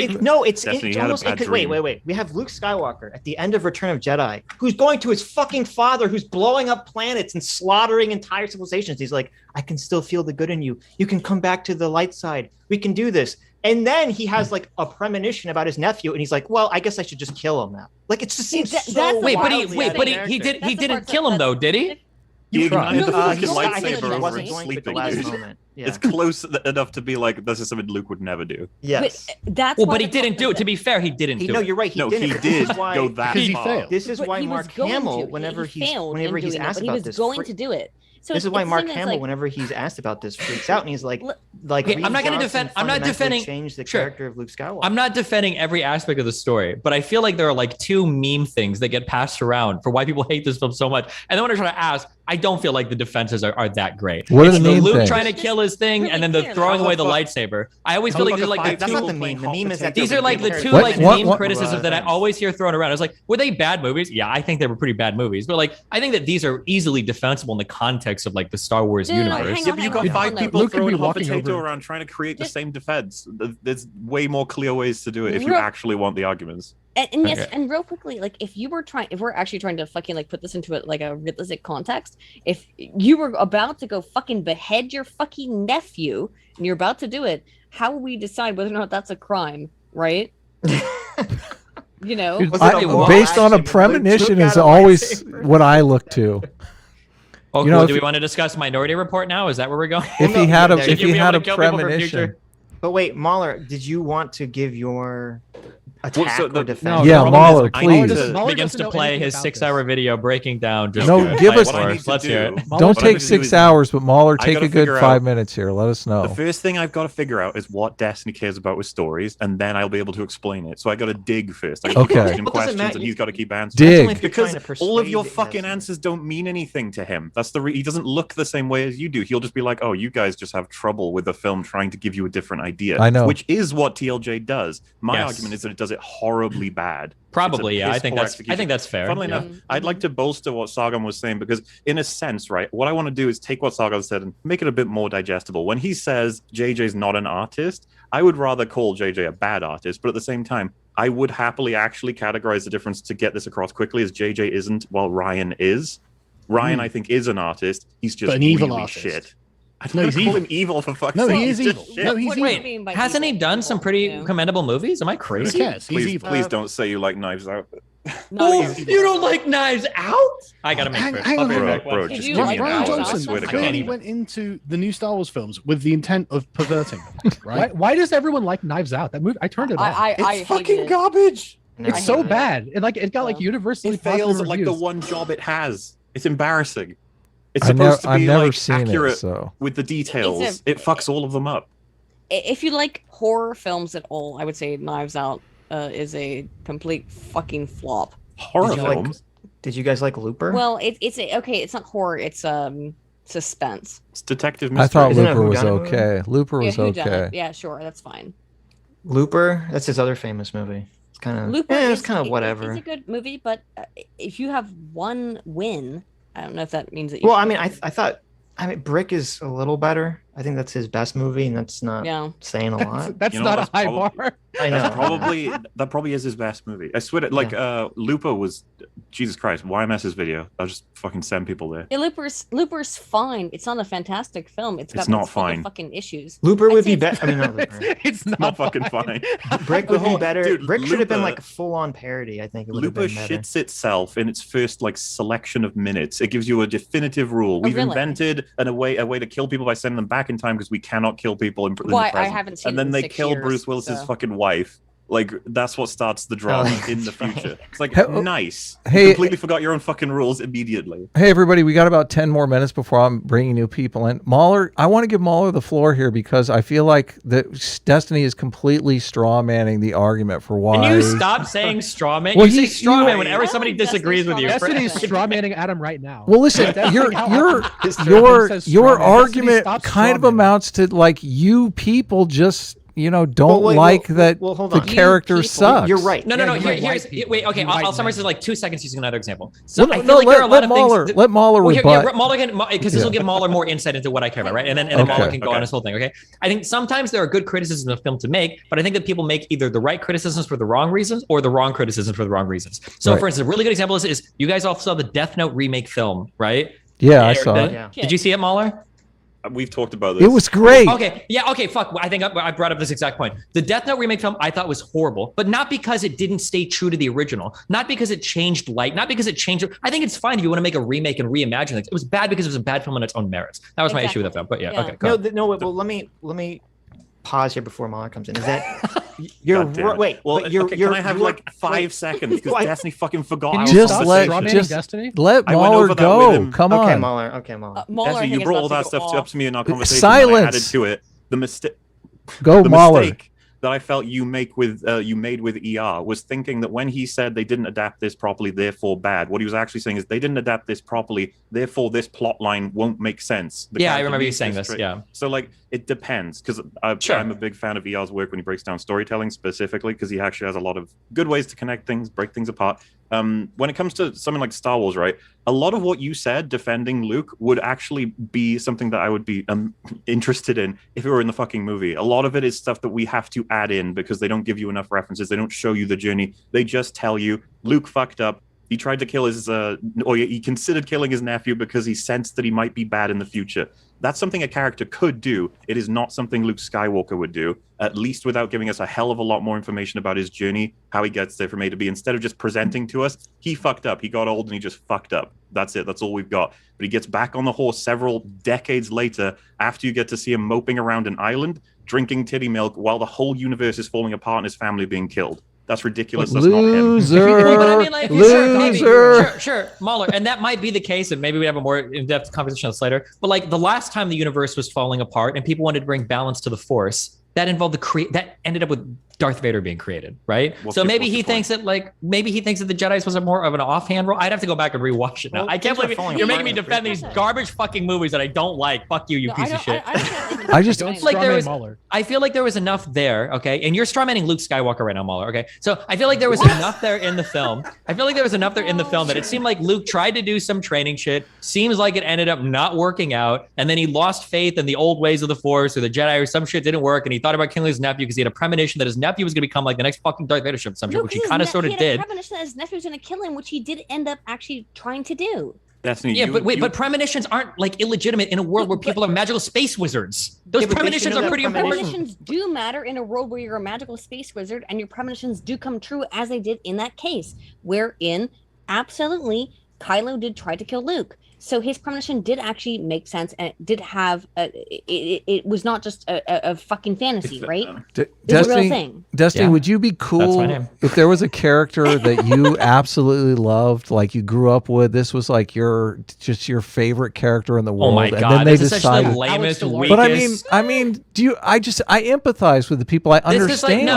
almost wait. We have Luke Skywalker at the end of Return of Jedi, who's going to his fucking father, who's blowing up planets and slaughtering entire civilizations. He's like, I can still feel the good in you. You can come back to the light side. We can do this. And then he has like a premonition about his nephew, and he's like, well, I guess I should just kill him now. Like, it just seems so he didn't kill him though, did he? He ignited the fucking I think lightsaber he over wasn't and going to at the sleeping. last moment. Yeah. It's close enough to be like, this is something Luke would never do. Yes. But he didn't do it. To be fair, he didn't do it. No, you're right. He did go that far. This is why Mark Hamill, whenever he's asked about this, he was going to do it. So this is why Mark Hamill, whenever he's asked about this, freaks out, and he's like, I'm not going to defend. I'm not defending. Change the character of Luke Skywalker. I'm not defending every aspect of the story, but I feel like there are like two meme things that get passed around for why people hate this film so much. And then when I try to ask, I don't feel like the defenses are that great. What are the meme Luke things? trying to kill his thing, and then the throwing away the lightsaber. I always feel like these are like that's not the meme. The meme is that these are like the two like meme criticisms that I always hear thrown around. I was like, were they bad movies? Yeah, I think they were pretty bad movies, but like I think that these are easily defensible in the context of like the Star Wars universe. Yeah, but you got 5 people throwing hot potato around trying to create the same defense. There's way more clear ways to do it if you actually want the arguments. And yes, and real quickly, like if we're actually trying to fucking like put this into like a realistic context, if you were about to go fucking behead your fucking nephew and you're about to do it, how will we decide whether or not that's a crime, right? You know, based on a premonition is always what I look to. Oh, cool. Do we want to discuss Minority Report now? Is that where we're going? If he had a premonition. But wait, Mauler, did you want to give your attack or defense? No, yeah, Mauler, please. Begins to play his 6-hour video breaking down. Just give us. Let's hear it. Don't take 6 hours, but Mauler, take a good 5 minutes here. Let us know. The first thing I've got to figure out is what Destiny cares about with stories, and then I'll be able to explain it. So I got to dig first. I got to ask him questions, and he's got to keep answering. Dig. Because all of your fucking answers don't mean anything to him. That's he doesn't look the same way as you do. He'll just be like, oh, you guys just have trouble with the film trying to give you a different idea. I know. Which is what TLJ does. My argument is that it does it horribly bad. Probably, yeah. I think that's fair. Funnily enough, I'd like to bolster what Sargon was saying because, in a sense, right, what I want to do is take what Sargon said and make it a bit more digestible. When he says JJ's not an artist, I would rather call JJ a bad artist, but at the same time, I would happily actually categorize the difference to get this across quickly as JJ isn't, while Ryan is. Ryan, I think, is an artist. He's just an evil artist. Shit. I don't call him evil for fuck's sake. No, he is evil. No, he's evil. Hasn't he done some pretty commendable movies? Am I crazy? Yes, he's evil. Please don't say you like Knives Out. No, you don't like Knives Out? I gotta make hang on, bro. Just give me an Ryan hour. Johnson clearly went into the new Star Wars films with the intent of perverting them, right? Why does everyone like Knives Out? That movie, I turned it off. It's fucking garbage. It's so bad. It got like universally. It fails at like the one job it has. It's embarrassing. It's supposed to be like accurate with the details. It fucks all of them up. If you like horror films at all, I would say Knives Out is a complete fucking flop. Horror films? Did you guys like Looper? Well, it's not horror. It's suspense. It's detective mystery. I thought Looper was okay. Looper was okay. Yeah, sure, that's fine. Looper, that's his other famous movie. It's kind of it's kind of whatever. It's a good movie, but if you have one win, I don't know if that means that you. Well, I mean, I thought Brick is a little better. I think that's his best movie, and that's not saying a lot. That's not a high bar. I know. That probably is his best movie. I swear to, like Looper was, Jesus Christ, YMS's video. I'll just fucking send people there. Yeah, Looper's fine. It's not a fantastic film. It's not fine. Fucking issues. Looper would be better. I mean, not Looper. It's not fucking fine. Brick would be better. Dude, Brick should have been like a full-on parody. I think it would have been better. Looper shits itself in its first like selection of minutes. It gives you a definitive rule. We've invented a way to kill people by sending them back in time because we cannot kill people in the present. I haven't seen. And then they kill Bruce Willis's fucking wife. Like, that's what starts the drama in the future. It's like, nice. Hey, you completely forgot your own fucking rules immediately. Hey, everybody, we got about 10 more minutes before I'm bringing new people in. Mauler, I want to give Mauler the floor here because I feel like Destiny is completely straw-manning the argument for why... Can you stop saying straw-man? Well, you say straw-man whenever somebody disagrees with you. Destiny's straw-manning Adam right now. Well, listen, your argument kind of amounts to, like, you people just... don't like that the characters suck. You're right. No. Wait, okay, I'll summarize this in like 2 seconds using another example. So I feel like there are a lot of things. Let Mauler rebut. Mauler can, because this will give Mauler more insight into what I care about, right? And then Mauler can go on his whole thing, okay? I think sometimes there are good criticisms of film to make, but I think that people make either the right criticisms for the wrong reasons or the wrong criticisms for the wrong reasons. So, for instance, a really good example is you guys all saw the Death Note remake film, right? Yeah, I saw it. Did you see it, Mauler? We've talked about this. It was great. Okay, fuck. I think I brought up this exact point. The Death Note remake film I thought was horrible, but not because it didn't stay true to the original, not because it changed light, not because it changed. I think it's fine if you want to make a remake and reimagine things. It was bad because it was a bad film on its own merits. That was my issue with the film. But okay. Well, let me pause here before Mauler comes in. Is that you're wait? Well, can I have like 5 seconds because Destiny fucking forgot. Just let Mauler go. Come on. Okay, Mauler. Destiny, you brought all that stuff up to me in our conversation. Silence. I added to it the mistake. Mauler. Mistake that I felt you made with ER was thinking that when he said they didn't adapt this properly, therefore bad. What he was actually saying is they didn't adapt this properly, therefore this plot line won't make sense. I remember you saying this. Yeah. So like it depends because I'm a big fan of ER's work when he breaks down storytelling specifically because he actually has a lot of good ways to connect things, break things apart. When it comes to something like Star Wars, right? A lot of what you said defending Luke would actually be something that I would be interested in if it were in the fucking movie. A lot of it is stuff that we have to add in because they don't give you enough references. They don't show you the journey. They just tell you Luke fucked up. He tried to kill his, or he considered killing his nephew because he sensed that he might be bad in the future. That's something a character could do. It is not something Luke Skywalker would do, at least without giving us a hell of a lot more information about his journey, how he gets there from A to B. Instead of just presenting to us, he fucked up. He got old and he just fucked up. That's it. That's all we've got. But he gets back on the horse several decades later after you get to see him moping around an island, drinking titty milk while the whole universe is falling apart and his family being killed. That's ridiculous. That's not him. Loser. Sure, Mauler, and that might be the case, and maybe we have a more in-depth conversation on this later. But like the last time the universe was falling apart and people wanted to bring balance to the Force, that involved that ended up with Darth Vader being created, right? So maybe he thinks that the Jedi's was a more of an offhand role. I'd have to go back and rewatch it now. I can't believe you're making me defend these garbage fucking movies that I don't like. Fuck you, piece of shit. I just like I feel like there was enough there, okay? And you're strawmanning Luke Skywalker right now, Mauler, okay? So I feel like there was enough there in the film. That it seemed like Luke tried to do some training shit. Seems like it ended up not working out, and then he lost faith in the old ways of the Force or the Jedi or some shit didn't work, and he thought about killing his nephew because he had a premonition that his nephew was going to become like the next fucking Darth Vader ship, which he kind of sort of did. He had a premonition that his nephew was going to kill him, which he did end up actually trying to do. But premonitions aren't like illegitimate in a world where people are magical space wizards. Those premonitions are pretty important. Premonitions do matter in a world where you're a magical space wizard, and your premonitions do come true as they did in that case, wherein absolutely Kylo did try to kill Luke. So his premonition did actually make sense, and it did have it was not just a fucking fantasy, right? It's a real thing. Destiny, would you be cool if there was a character that you absolutely loved, like you grew up with? This was like your favorite character in the world. Oh my god! And then they decided, the lamest, weakest. But I mean, I empathize with the people. I understand.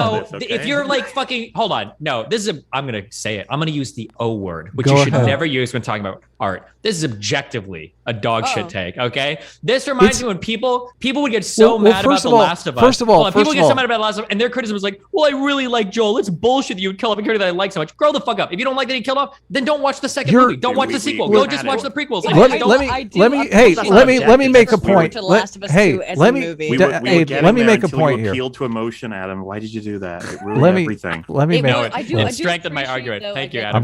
If you're like fucking, hold on, no, I'm gonna say it. I'm gonna use the O word, which you should never use when talking about art. This is objectively a dog shit take, okay? This reminds me when people would get so mad about The Last of Us. First of all, people get so mad about The Last of Us, and their criticism was like, well, I really like Joel. It's bullshit that you would kill off a character that I like so much. Grow the fuck up. If you don't like that he killed off, then don't watch the second movie. Don't watch the sequel. Go just watch the prequels. Let me make a point. Let me make a point here. Appealed to emotion, Adam. Why did you do that? It ruined everything. It strengthened my argument. Thank you, Adam.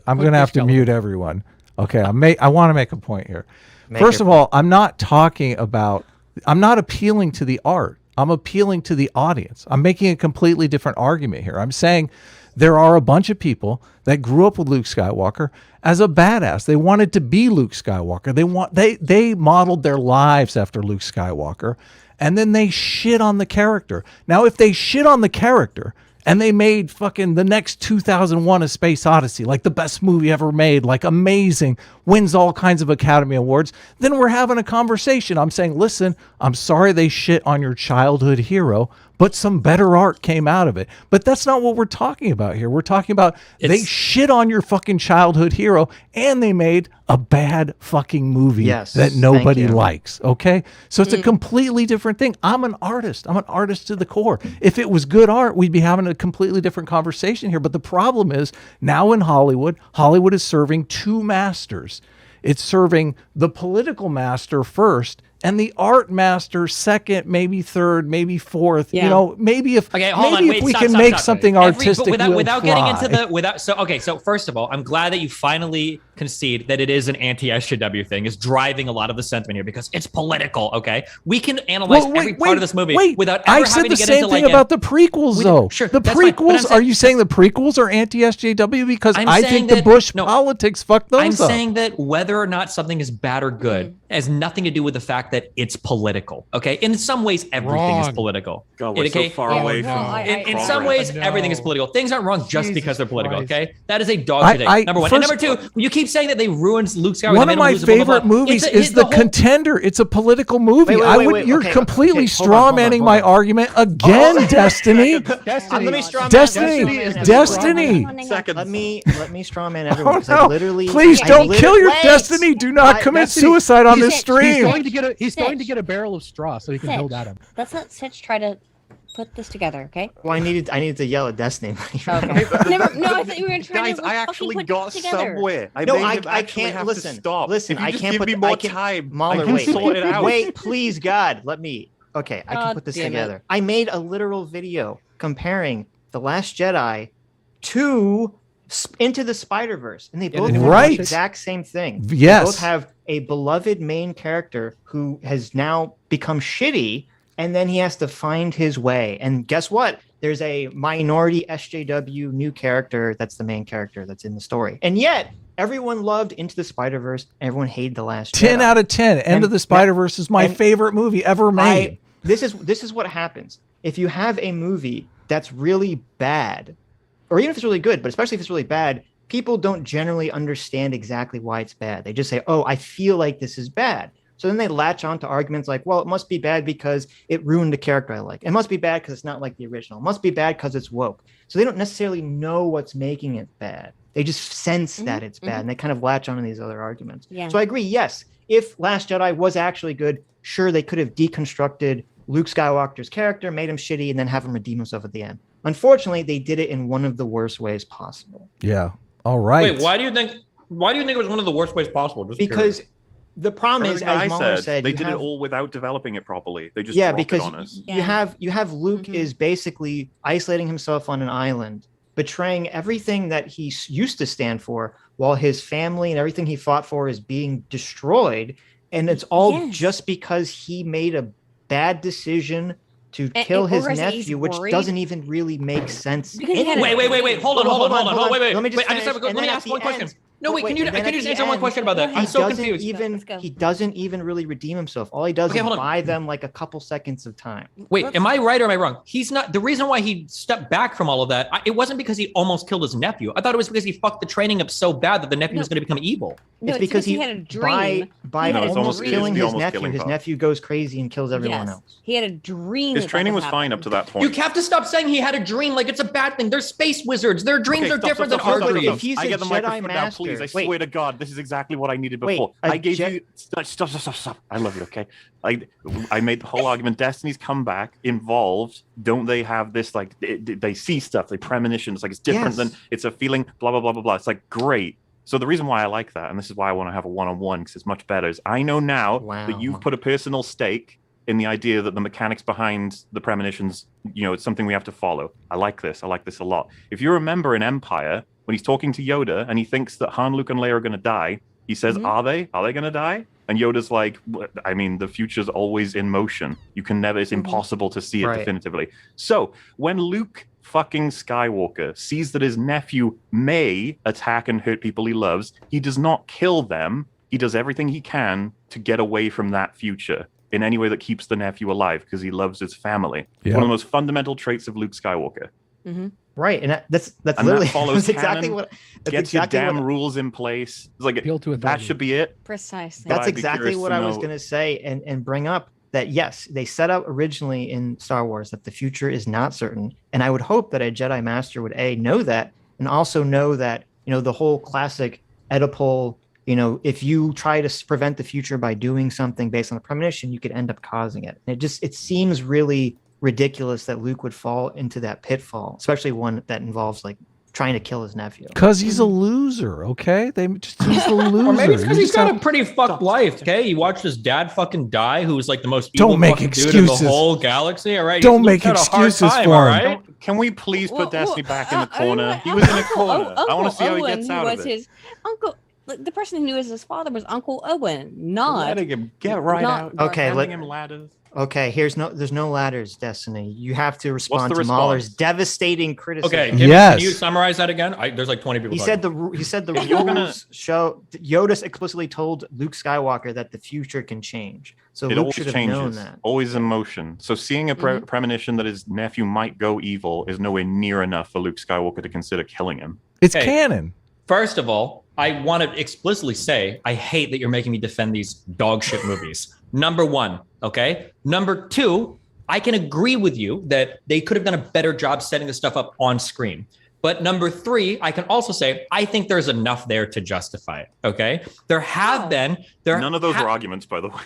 I'm gonna have to mute everyone. Okay, I want to make a point here. First of all, I'm not appealing to the art. I'm appealing to the audience. I'm making a completely different argument here. I'm saying there are a bunch of people that grew up with Luke Skywalker as a badass. They wanted to be Luke Skywalker. They modeled their lives after Luke Skywalker, and then they shit on the character. Now, if they shit on the character and they made fucking the next 2001 A Space Odyssey, like the best movie ever made, like amazing, wins all kinds of Academy Awards, then we're having a conversation. I'm saying, listen, I'm sorry they shit on your childhood hero, but some better art came out of it. But that's not what we're talking about here. We're talking about they shit on your fucking childhood hero and they made a bad fucking movie that nobody likes. Okay? So it's a completely different thing. I'm an artist. I'm an artist to the core. If it was good art, we'd be having a completely different conversation here. But the problem is now in Hollywood, Hollywood is serving two masters. It's serving the political master first and the art master second, maybe third, maybe fourth. You know, maybe if we can make something artistic, without getting into the So first of all, I'm glad that you finally concede that it is an anti-SJW thing. Is driving a lot of the sentiment here because it's political. Okay, we can analyze every part of this movie without ever having to get into I said the same thing about the prequels, though. Sure, the prequels. Are you saying the prequels are anti-SJW? Because I think the Bush politics fucked those up. I'm saying that whether or not something is bad or good has nothing to do with the fact that it's political. Okay, in some ways, everything is political. God, we're so far away from. In some ways, everything is political. Things aren't wrong just because they're political. Okay, that is a dog shit thing. Number one, and number two, you keep saying that they ruined Luke Skywalker. One of my favorite movies is The Contender. It's a political movie. You're completely strawmanning my argument again, Destiny. Destiny. Let me strawman everyone. Literally, please don't kill your Destiny. Do not commit suicide on this stream. He's going to get a barrel of straw so he can build at him. Let's let Sitch try to put this together, okay? Well, I needed to yell at Destiny. Okay. I thought you were going to try to actually got somewhere. I can't listen. Stop. Listen, I can't give me more time. Mauler, wait, please, God, let me. Okay, I can put this together. I made a literal video comparing The Last Jedi to Into the Spider-Verse, and they both do the exact same thing. Yes. They both have a beloved main character who has now become shitty, and then he has to find his way. And guess what? There's a minority SJW new character that's the main character that's in the story. And yet, everyone loved Into the Spider-Verse, and everyone hated The Last Jedi. 10 out of 10. End of the Spider-Verse is my favorite movie ever made. This is what happens. If you have a movie that's really bad, or even if it's really good, but especially if it's really bad, people don't generally understand exactly why it's bad. They just say, oh, I feel like this is bad. So then they latch on to arguments like, well, it must be bad because it ruined a character I like. It must be bad because it's not like the original. It must be bad because it's woke. So they don't necessarily know what's making it bad. They just sense that it's bad, and they kind of latch on to these other arguments. Yeah. So I agree, yes, if Last Jedi was actually good, sure, they could have deconstructed Luke Skywalker's character, made him shitty, and then have him redeem himself at the end. Unfortunately, they did it in one of the worst ways possible. Yeah. All right. Wait, why do you think it was one of the worst ways possible? Just because the problem is, as Mauler said, they did it all without developing it properly. They just dropped it on us. You have Luke is basically isolating himself on an island, betraying everything that he used to stand for, while his family and everything he fought for is being destroyed. And it's all just because he made a bad decision to kill his nephew, which doesn't even really make sense. Wait, hold on. Wait. Let me ask one question. No, wait, can you just answer one question about that? I'm so confused. He doesn't even really redeem himself. All he does is buy them like a couple seconds of time. Wait, am I right or am I wrong? He's not. The reason why he stepped back from all of that, it wasn't because he almost killed his nephew. I thought it was because he fucked the training up so bad that the nephew was going to become evil. No, it's because he had a dream. By almost killing his nephew, his nephew goes crazy and kills everyone else. He had a dream. His training was fine up to that point. You have to stop saying he had a dream like it's a bad thing. They're space wizards. Their dreams are different than our dreams. If he's a Jedi master, please, I swear to God. This is exactly what I needed before. I gave you stop. I love you, okay? I made the whole argument. Destiny's comeback involved. Don't they have this like they see stuff, they premonitions, like it's different than it's a feeling, blah blah blah blah blah. It's like great. So the reason why I like that, and this is why I want to have a one-on-one because it's much better, is I know now that you've put a personal stake in the idea that the mechanics behind the premonitions, it's something we have to follow. I like this a lot. If you remember in Empire, when he's talking to Yoda and he thinks that Han, Luke, and Leia are going to die, he says, Are they going to die? And Yoda's like, I mean, the future's always in motion. You can never, it's impossible to see it definitively. So when Luke fucking Skywalker sees that his nephew may attack and hurt people he loves, he does not kill them. He does everything he can to get away from that future in any way that keeps the nephew alive because he loves his family. Yeah. One of the most fundamental traits of Luke Skywalker. Right, and that's and literally that follows that's exactly what. That's Get exactly your damn what, rules in place. It's like that should be it. Precisely. That's exactly what I was going to say and bring up. That yes, they set up originally in Star Wars that the future is not certain, and I would hope that a Jedi Master would know that, and also know that the whole classic Oedipal. If you try to prevent the future by doing something based on a premonition, you could end up causing it. And it seems really ridiculous that Luke would fall into that pitfall, especially one that involves like trying to kill his nephew. Because he's a loser, okay? He's the loser. Or maybe it's because he's got a pretty fucked life, okay? He watched his dad fucking die, who was like the most evil fucking dude in the whole galaxy, all right? Don't make excuses for him. Right? Can we please put Destiny back in the corner? He was in a corner. I want to see how he gets out of it. His uncle. The person who knew as his father was Uncle Owen, not letting him get right out. Okay, handing him ladders. Okay, there's no ladders, Destiny. You have to respond to Mauler's devastating criticism. Okay, can you summarize that again? There's like 20 people. He said the rules show. Yoda explicitly told Luke Skywalker that the future can change. So Luke should have known that. Always in motion. So seeing a premonition that his nephew might go evil is nowhere near enough for Luke Skywalker to consider killing him. It's canon. First of all, I want to explicitly say I hate that you're making me defend these dog shit movies. Number one, okay? Number two, I can agree with you that they could have done a better job setting this stuff up on screen. But number three, I can also say I think there's enough there to justify it, okay? There have been... None of those were arguments, by the way.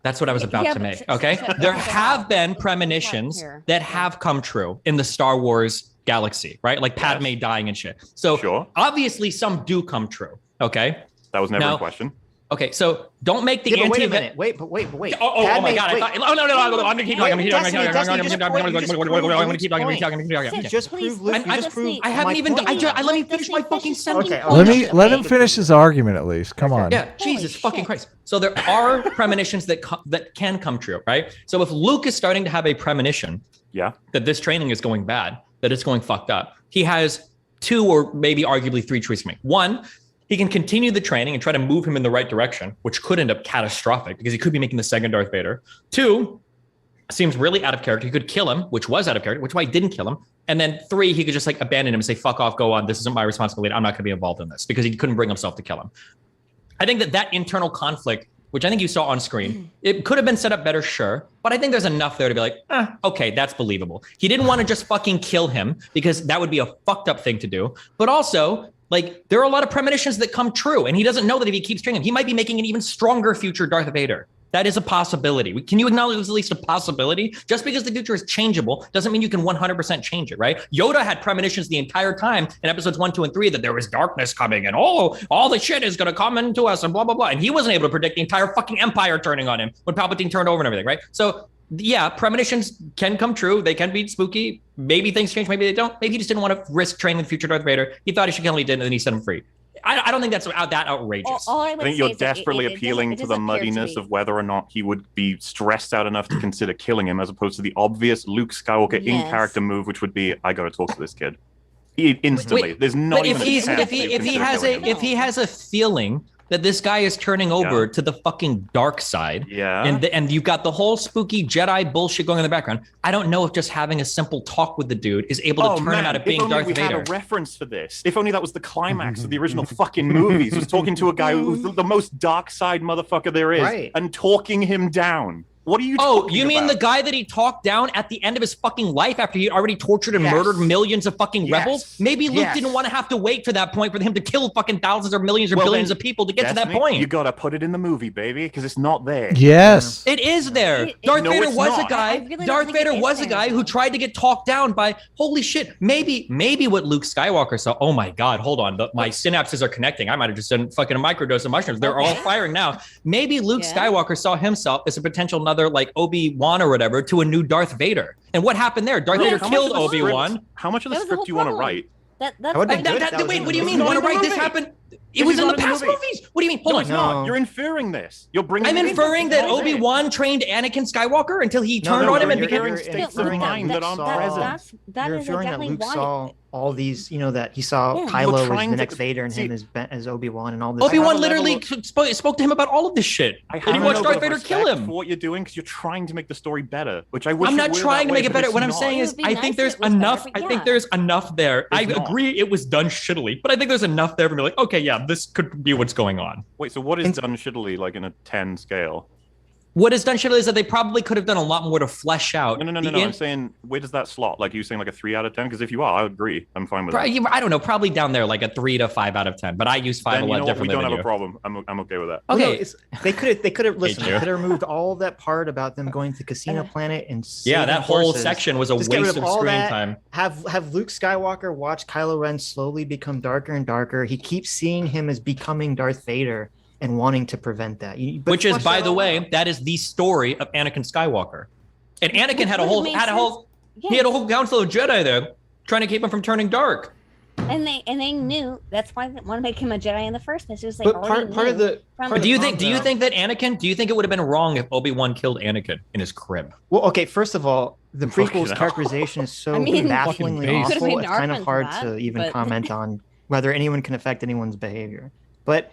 That's what I was about to make, okay? There have been premonitions that have come true in the Star Wars galaxy, right? Like Padme dying and shit. So obviously some do come true, okay? That was never a question. Okay, so don't make the anti. Wait a minute. Wait. Oh my God! No! I'm gonna keep talking. I'm gonna keep talking. Just prove Luke. I haven't even. Let me finish my fucking sentence. Let him finish his argument at least. Come on. Yeah, Jesus fucking Christ. So there are premonitions that can come true, right? So if Luke is starting to have a premonition, that this training is going bad, that it's going fucked up, he has two or maybe arguably three choices to make. One, he can continue the training and try to move him in the right direction, which could end up catastrophic because he could be making the second Darth Vader. Two, seems really out of character. He could kill him, which was out of character, which is why he didn't kill him. And then three, he could just like abandon him and say, fuck off, go on. This isn't my responsibility. I'm not going to be involved in this because he couldn't bring himself to kill him. I think that internal conflict, which I think you saw on screen, it could have been set up better, sure. But I think there's enough there to be like, okay, that's believable. He didn't want to just fucking kill him because that would be a fucked up thing to do. But also, like, there are a lot of premonitions that come true, and he doesn't know that if he keeps training him, he might be making an even stronger future Darth Vader. That is a possibility. Can you acknowledge it's at least a possibility? Just because the future is changeable doesn't mean you can 100% change it, right? Yoda had premonitions the entire time in episodes 1, 2, and 3 that there was darkness coming and all the shit is going to come into us and blah, blah, blah. And he wasn't able to predict the entire fucking empire turning on him when Palpatine turned over and everything, right? So yeah, premonitions can come true. They can be spooky. Maybe things change, maybe they don't. Maybe he just didn't want to risk training the future Darth Vader. He thought he should kill him, he didn't, and then he set him free. I don't think that's that outrageous. I think you're desperately appealing to the muddiness of whether or not he would be stressed out enough to consider killing him, as opposed to the obvious Luke Skywalker in-character move, which would be, I got to talk to this kid. Instantly. There's not even a chance if he has a feeling that this guy is turning over to the fucking dark side. Yeah. And you've got the whole spooky Jedi bullshit going in the background. I don't know if just having a simple talk with the dude is able to turn him out of being Darth Vader. If only we had a reference for this. If only that was the climax of the original fucking movies, was talking to a guy who's the most dark side motherfucker there is and talking him down. What are you talking about? Oh, you mean the guy that he talked down at the end of his fucking life after he already tortured and murdered millions of fucking rebels? Maybe Luke didn't want to have to wait for that point for him to kill fucking thousands or millions or billions of people to get to that point. You gotta put it in the movie, baby, because it's not there. Yes. It is there. Darth Vader was a guy. Darth Vader was a guy who tried to get talked down by, holy shit, maybe what Luke Skywalker saw. Oh my God, hold on. My synapses are connecting. I might have just done fucking a microdose of mushrooms. They're all firing now. Maybe Luke Skywalker saw himself as a potential another like Obi-Wan or whatever to a new Darth Vader. And what happened there? Darth Vader killed Obi-Wan. How much of the script do you want to write? Wait, what do you mean? Want to write this happened? It was in the past movies. What do you mean? Hold on. No. You're inferring this. I'm inferring that Obi-Wan trained Anakin Skywalker until he turned on him and became states of mind that aren't present. You're inferring that Luke saw all these, that he saw Kylo as the next Vader and him as Obi-Wan and all this. Obi-Wan literally spoke to him about all of this shit. And he watched Darth Vader kill him. For what you're doing, because you're trying to make the story better, which I wish. I'm not trying to make it better. What I'm saying is, I think there's enough. I think there's enough there. I agree it was done shittily, but I think there's enough there for me. Like, okay, yeah, this could be what's going on. Wait, so what is done shittily, like in a 10 scale? What is done shittily is that they probably could have done a lot more to flesh out. No. I'm saying, where does that slot? Like, you saying like a 3 out of 10? Because if you are, I would agree. I'm fine with that. I don't know, probably down there, like a 3 to 5 out of 10. But I use 5 a lot differently. We don't have a problem. I'm okay with that. Okay, they could have listen. They could have removed all that part about them going to Casino Planet and that whole section was a waste of screen time. Have Luke Skywalker watch Kylo Ren slowly become darker and darker. He keeps seeing him as becoming Darth Vader and wanting to prevent that. Which is, by the way, that is the story of Anakin Skywalker. And Anakin had a whole council of Jedi there trying to keep him from turning dark. And they knew that's why they didn't want to make him a Jedi in the first place. It was like do you think that Anakin? Do you think it would have been wrong if Obi-Wan killed Anakin in his crib? Well, okay. First of all, the prequel's characterization is so bafflingly awful. It's kind of hard to even comment on whether anyone can affect anyone's behavior. But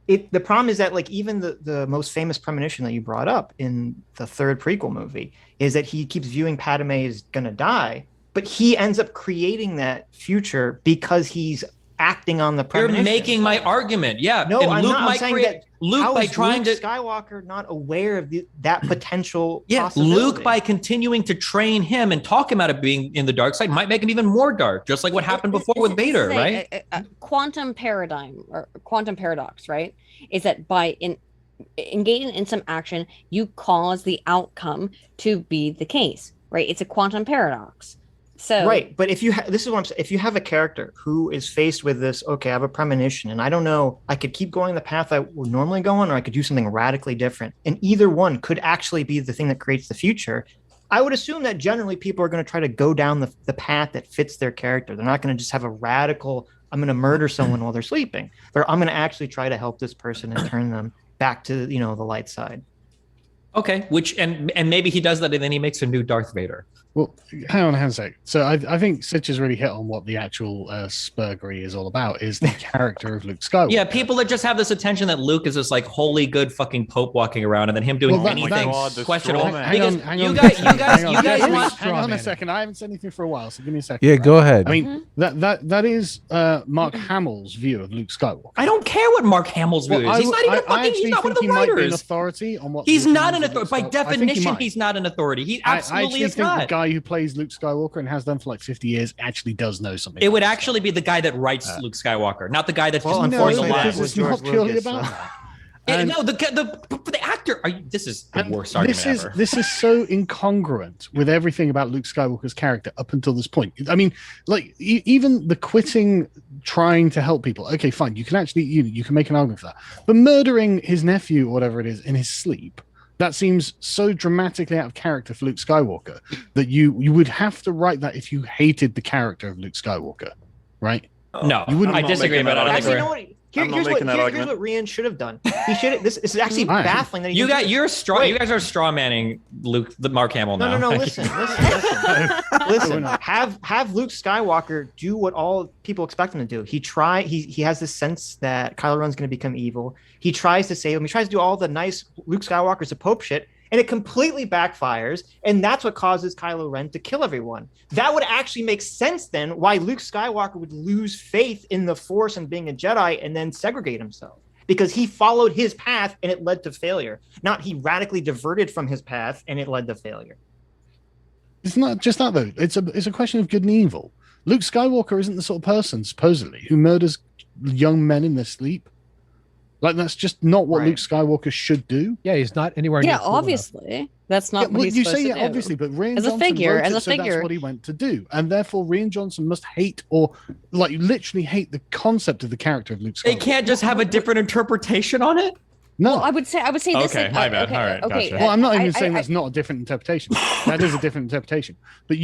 the problem is that, like, even the most famous premonition that you brought up in the third prequel movie is that he keeps viewing Padme as gonna die, but he ends up creating that future because he's acting on the premonition. You're making my argument. Yeah. No, I'm not. I'm saying that Luke, by trying to Skywalker not aware of that potential. Yeah, Luke, by continuing to train him and talk him out of being in the dark side, might make him even more dark, just like what happened before with Vader, right? A quantum paradigm or quantum paradox, right? Is that by engaging in some action, you cause the outcome to be the case, right? It's a quantum paradox. So right, but if you this is what I'm saying. If you have a character who is faced with this, okay, I have a premonition, and I don't know, I could keep going the path I would normally go on, or I could do something radically different, and either one could actually be the thing that creates the future. I would assume that generally people are going to try to go down the path that fits their character. They're not going to just have a radical, I'm going to murder someone while they're sleeping, but I'm going to actually try to help this person and turn them back to the light side. Okay, and maybe he does that, and then he makes a new Darth Vader. Well, hang on a sec. So I think Sitch has really hit on what the actual spurgery is all about, is the character of Luke Skywalker. Yeah, people that just have this attention that Luke is this like holy good fucking pope walking around, and then him doing anything questionable. Hang on a second. I haven't said anything for a while, so give me a second. Yeah, go ahead. I mean, that is Mark Hamill's view of Luke Skywalker. I don't care what Mark Hamill's view is. He's not even fucking. He's not one of the writers. Might be an authority on what he's not an authority. By definition, he's not an authority. He absolutely is not. The guy who plays Luke Skywalker and has done for like 50 years actually does know something. It would actually be the guy that writes Luke Skywalker, not the guy that's just enforcing the laws. It's not purely about that. No, the actor. This is the worst argument ever. This is so incongruent with everything about Luke Skywalker's character up until this point. I mean, like even the quitting, trying to help people. Okay, fine. You can actually you can make an argument for that. But murdering his nephew or whatever it is in his sleep, that seems so dramatically out of character for Luke Skywalker that you would have to write that if you hated the character of Luke Skywalker, right? No, you wouldn't. I disagree about that. Actually, you know what? Here's what Rian should have done. He should. This is actually baffling. That you guys are straw manning Mark Hamill now. No. Listen. Have Luke Skywalker do what all people expect him to do. He has this sense that Kylo Ren's going to become evil. He tries to save him. He tries to do all the nice Luke Skywalker's a Pope shit. And it completely backfires, and that's what causes Kylo Ren to kill everyone. That would actually make sense then why Luke Skywalker would lose faith in the Force and being a Jedi and then segregate himself. Because he followed his path and it led to failure. Not he radically diverted from his path and it led to failure. It's not just that though. It's a question of good and evil. Luke Skywalker isn't the sort of person, supposedly, who murders young men in their sleep. Like, that's just not what Luke Skywalker should do. Yeah, he's not anywhere near. Yeah, obviously. That's not what he's supposed to do. Obviously, but Rian Johnson wrote it, so that's what he went to do. And therefore, Rian Johnson must hate or, like, literally hate the concept of the character of Luke Skywalker. They can't just have a different interpretation on it? No, I would say this. Okay, my bad. All right, gotcha. Well, I'm not even saying that's not a different interpretation. That is a different interpretation. But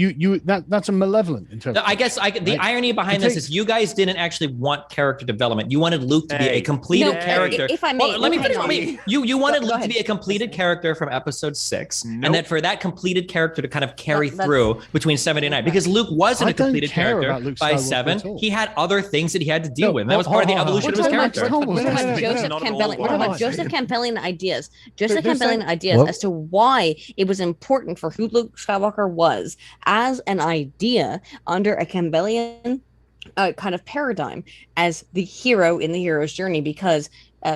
that's a malevolent interpretation. I guess the irony behind this is you guys didn't actually want character development. You wanted Luke to be a completed character. If I may, let me finish. You wanted Luke to be a completed character from episode 6, and then for that completed character to kind of carry through between 7 and 9, because Luke wasn't a completed character by 7. He had other things that he had to deal with. And that was part of the evolution of his character. We're talking about Joseph Campbellian ideas. Joseph Campbellian ideas as to why it was important for who Luke Skywalker was as an idea under a Campbellian kind of paradigm as the hero in the hero's journey, because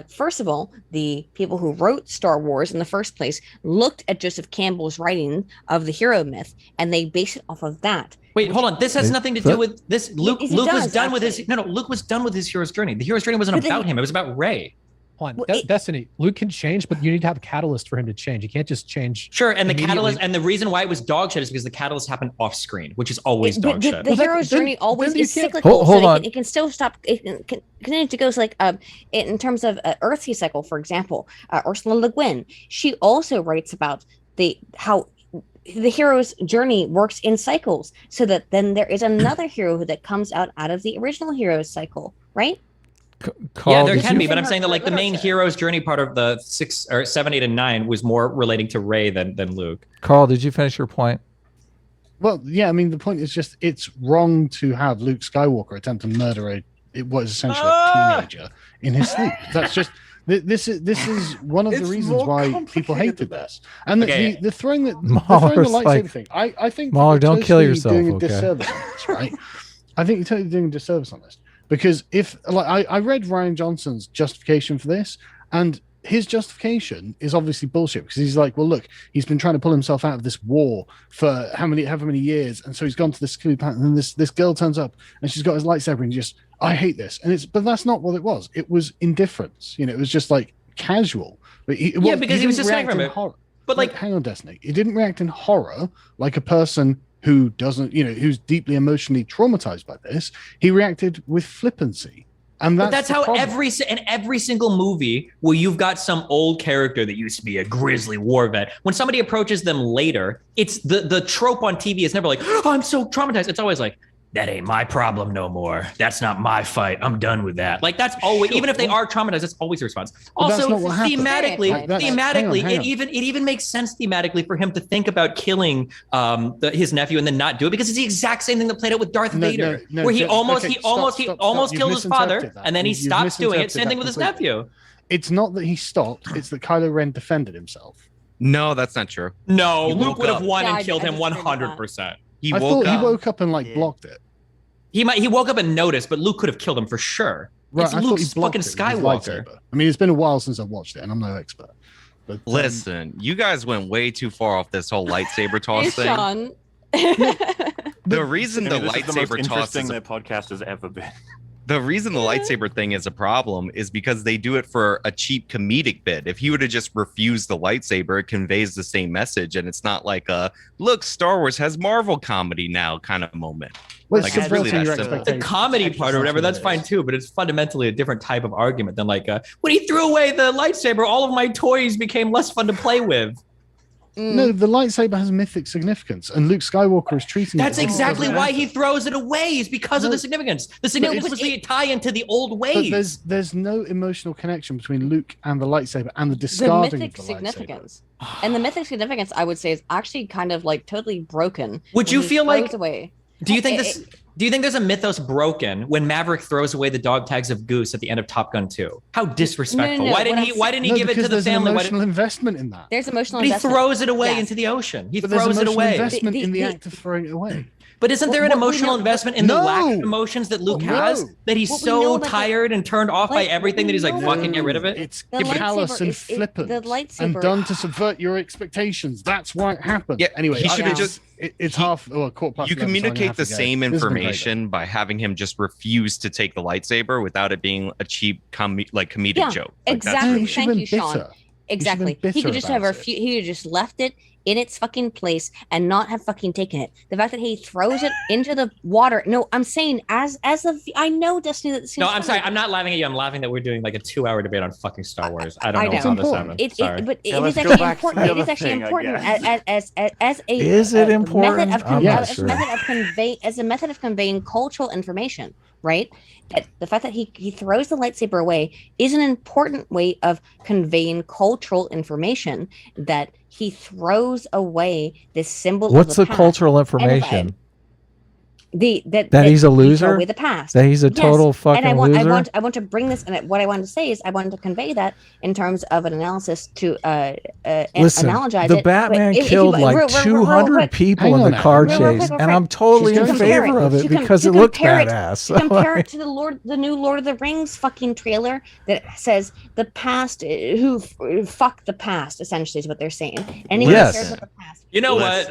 first of all, the people who wrote Star Wars in the first place looked at Joseph Campbell's writing of the hero myth, and they based it off of that. Wait, hold on. This has nothing to do with this. Luke was done with his. Luke was done with his hero's journey. The hero's journey wasn't about him. It was about Rey. Destiny. Luke can change, but you need to have a catalyst for him to change. You can't just change. Sure, and the catalyst, and the reason why it was dog shit is because the catalyst happened off screen, which is always dog shit. The hero's journey always is cyclical. Hold on. It can still stop. It can continue to go. So like in terms of Earthsea cycle, for example, Ursula Le Guin, she also writes about how the hero's journey works in cycles, so that then there is another hero that comes out of the original hero's cycle, right? Carl, there can be, but I'm saying that like the main hero's journey part of the 6 or 7, 8, and 9 was more relating to Rey than Luke. Carl, did you finish your point? Well, yeah, I mean, the point is just it's wrong to have Luke Skywalker attempt to murder it was essentially a teenager in his sleep. That's just this is one of the reasons why people hated this. And the throwing the lightsaber thing. I think Mauler, don't kill yourself. Doing a disservice on this, right? I think you're totally doing a disservice on this. Because if I read Rian Johnson's justification for this, and his justification is obviously bullshit, because he's like, well, look, he's been trying to pull himself out of this war for however many years, and so he's gone to this security planet, and then this girl turns up, and she's got his lightsaber, and just, I hate this, but that's not what it was. It was indifference, it was just like casual. But because he was just saying from it. But like, hang on, Destiny, he didn't react in horror like a person who doesn't, who's deeply emotionally traumatized by this. He reacted with flippancy. And that's how problem. every single movie where you've got some old character that used to be a grizzly war vet, when somebody approaches them later, it's the trope on TV is never like, oh, I'm so traumatized. It's always like, that ain't my problem no more. That's not my fight. I'm done with that. Like that's always, even if they are traumatized, that's always a response. Also, thematically, it even makes sense thematically for him to think about killing his nephew and then not do it, because it's the exact same thing that played out with Darth Vader, where he almost killed his father and then he stops doing it. Same thing with his nephew. It's not that he stopped. It's that Kylo Ren defended himself. No, that's not true. No, Luke would have won and killed him 100%. He woke up and blocked it. He woke up and noticed, but Luke could have killed him for sure. Right, it's Luke's fucking Skywalker. I mean, it's been a while since I've watched it, and I'm no expert. But listen, you guys went way too far off this whole lightsaber toss thing. Sean. The reason the lightsaber toss is their podcast has ever been. The reason the lightsaber thing is a problem is because they do it for a cheap comedic bit. If he would have just refused the lightsaber, it conveys the same message, and it's not like a look, Star Wars has Marvel comedy now kind of moment. Like it's really the comedy part or whatever, that's fine too, but it's fundamentally a different type of argument than like when he threw away the lightsaber, all of my toys became less fun to play with. No, the lightsaber has mythic significance, and Luke Skywalker is treating That's exactly why he throws it away, is because of the significance. The significance was the tie into the old ways. But there's no emotional connection between Luke and the lightsaber and the discarding mythic of the significance. And the mythic significance, I would say, is actually kind of like totally broken. Would you feel like away. Do you think there's a mythos broken when Maverick throws away the dog tags of Goose at the end of Top Gun 2? How disrespectful! No, why didn't he give it to the family? There's emotional investment in that. There's emotional but investment. He throws it away into the ocean. He throws it away. Investment in the act of throwing it away. But isn't there an emotional investment in the lack of emotions that Luke has? That he's so tired and turned off by everything that he's like, fucking get rid of it? It's callous and flippant and done to subvert your expectations. That's why it happened. Yeah, anyway, he should have just... It's half a quarter past. You communicate the same information by having him just refuse to take the lightsaber without it being a cheap comedic joke. Exactly. Thank you, Sean. Exactly. He could just have he could just left it in its fucking place and not have fucking taken it. The fact that he throws it into the water. No, I'm saying I know Destiny that. No, I'm sorry. I'm not laughing at you. I'm laughing that we're doing like a 2-hour debate on fucking Star Wars. I don't know how this happened. Sorry. But it is actually important. It is actually important as a is it important? As a method of conveying cultural information, right? That the fact that he throws the lightsaber away is an important way of conveying cultural information, that he throws away this symbol What's of the the cultural information? That he's a loser. Away the past. That he's a total fucking loser. I want to bring this, and what I wanted to say is I wanted to convey that in terms of an analysis to listen, analogize the it. Batman killed like 200 people in the car chase, and I'm totally in favor of it because it looked badass. Compare it to the new Lord of the Rings fucking trailer that says the past, who fuck the past, essentially is what they're saying. Anyone who cares about the past. You know what?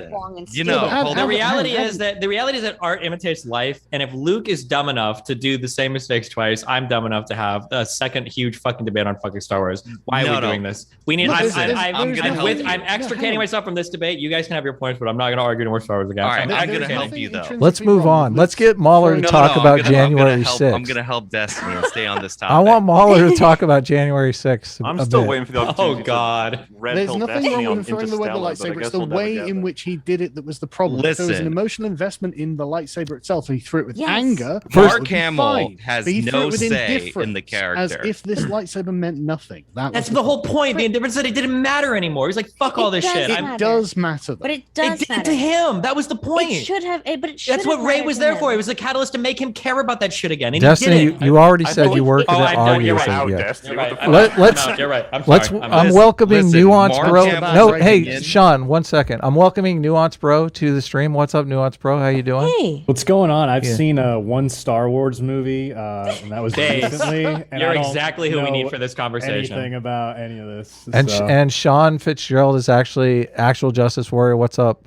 The reality is that art imitates life, and if Luke is dumb enough to do the same mistakes twice, I'm dumb enough to have a second huge fucking debate on fucking Star Wars. Why are we doing this? We need. I'm extricating myself from this debate. You guys can have your points, but I'm not going to argue more Star Wars again. All right, I'm going to help you though. Let's move on. Let's get Mauler to talk about January 6th. I'm going to help Destiny and stay on this topic. I want Mauler to talk about January 6th. I'm still waiting for the opportunity. Oh God! There's nothing wrong with throwing away the lightsaber. It's the way in which he did it that was the problem. There was an emotional investment in the lightsaber itself, and he threw it with anger. Mark Hamill has no say in the character. As if this lightsaber meant nothing. That's the whole point. The difference is that it didn't matter anymore. He's like, fuck all this shit. It does matter. But it does matter. To him. That was the point. It should have, but it should. That's what Rey was there for. It was a catalyst to make him care about that shit again. And Destiny, you already said you work at audio. You're right. You're right. I'm welcoming NuanceBro. No, hey, Sean, 1 second. I'm welcoming NuanceBro to the stream. What's up, NuanceBro? How you doing? Hey. What's going on? I've seen one Star Wars movie, and that was recently. And you're exactly who we need for this conversation. Anything about any of this? And Sean Fitzgerald is actually actual Justice Warrior. What's up,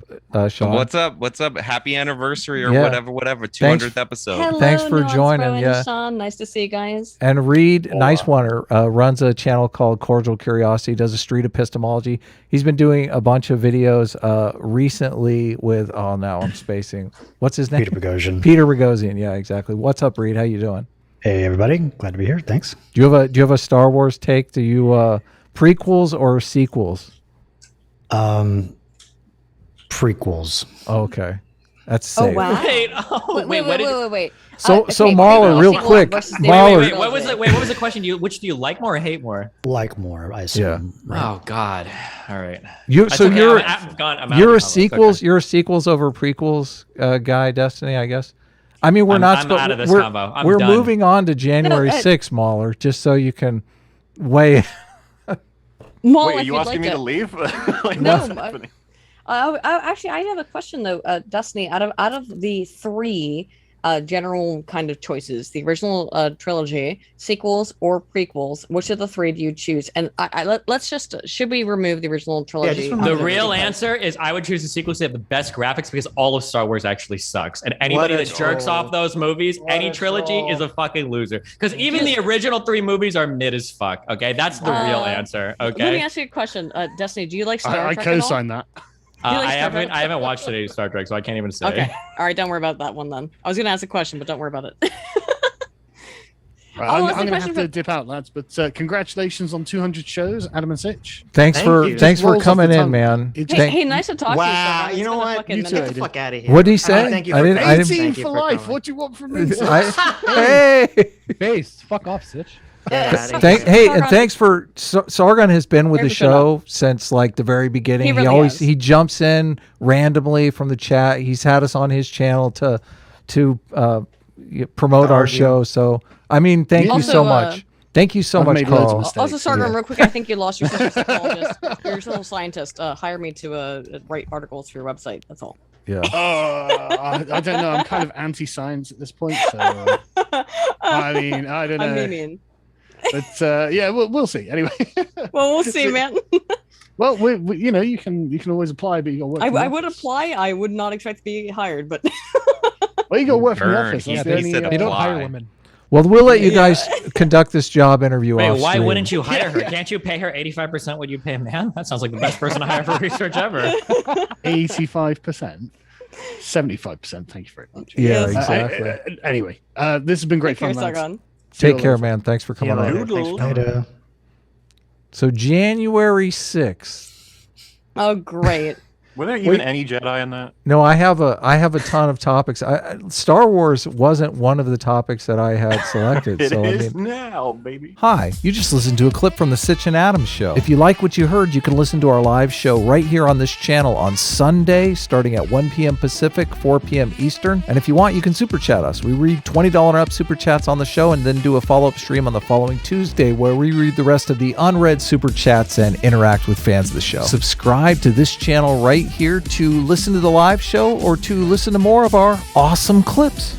Sean? What's up? Happy anniversary or whatever. 200th episode. Hello, thanks for joining. Yeah, Sean, nice to see you guys. And Reed, nice one, runs a channel called Cordial Curiosity. Does a street epistemology. He's been doing a bunch of videos recently with. Oh, now I'm spacing. What's his name? Peter Boghossian. Peter Boghossian. Yeah, exactly. What's up, Reed? How you doing? Hey, everybody. Glad to be here. Thanks. Do you have a Star Wars take? Do you prequels or sequels? Prequels. Okay, that's safe. Oh wow! Wait. So Mauler, real quick. Mauler. What was it? What was the question? Which do you like more or hate more? Like more, I assume. Yeah. Right? Oh God. All right. You're a sequels. You're a sequels over prequels guy, Destiny. I guess. I mean, we're not. I'm out of this combo. We're moving on to January 6th, Mauler, just so you can weigh. Wait, are you asking me to leave? No. Actually, I have a question though, Destiny. Out of the three general kind of choices, the original trilogy, sequels, or prequels, which of the three do you choose? And let's just, should we remove the original trilogy? Yeah, the real answer is I would choose the sequels to have the best graphics because all of Star Wars actually sucks. And anybody that jerks off those movies, any trilogy is a fucking loser. Because even the original 3 movies are mid as fuck. Okay, that's the real answer. Okay. Let me ask you a question, Destiny. Do you like Star Trek? I co-sign that. I haven't watched today's Star Trek, so I can't even say. Okay. All right, don't worry about that one then. I was going to ask a question, but don't worry about it. Right, I'm going to have to dip out, lads. But congratulations on 200 shows, Adam and Sitch. Thanks for coming in, man. Hey, nice to talk to you. Wow, you know what? Get the fuck out of here. What did he say? Thank you for 18 for life. What do you want from me? Hey, face. Fuck off, Sitch. Thanks for Sargon has been with the show since like the very beginning. He really he jumps in randomly from the chat. He's had us on his channel to promote our show. So I mean, thank you so much. Thank you so much, Carl. Also, Sargon, real quick, I think you lost your social psychologist. You're a social scientist. Hire me to write articles for your website. That's all. Yeah. I don't know. I'm kind of anti-science at this point. So I mean, I don't know. I'm memeing. But yeah, we'll see. Anyway. Well, we'll see, man. Well, we you know, you can always apply, but you got to work. I would apply. I would not expect to be hired, but. Well, you got to work from the office. They don't hire women. Well, we'll let you guys conduct this job interview. Wait, off why stream. wouldn't you hire her? Can't you pay her 85% what you pay a man? That sounds like the best person to hire for research ever. 85%. 75%. Thank you very much. Yeah, exactly. Anyway, this has been great fun. Sargon. Take care, man. Thanks for coming on. So January 6th. Oh, great. Were there even any Jedi in that? No, I have a ton of topics. Star Wars wasn't one of the topics that I had selected. It is now, baby. Hi, you just listened to a clip from the Sitch and Adams show. If you like what you heard, you can listen to our live show right here on this channel on Sunday, starting at 1 p.m. Pacific, 4 p.m. Eastern. And if you want, you can super chat us. We read $20 and up super chats on the show and then do a follow-up stream on the following Tuesday where we read the rest of the unread super chats and interact with fans of the show. Subscribe to this channel right here to listen to the live show or to listen to more of our awesome clips.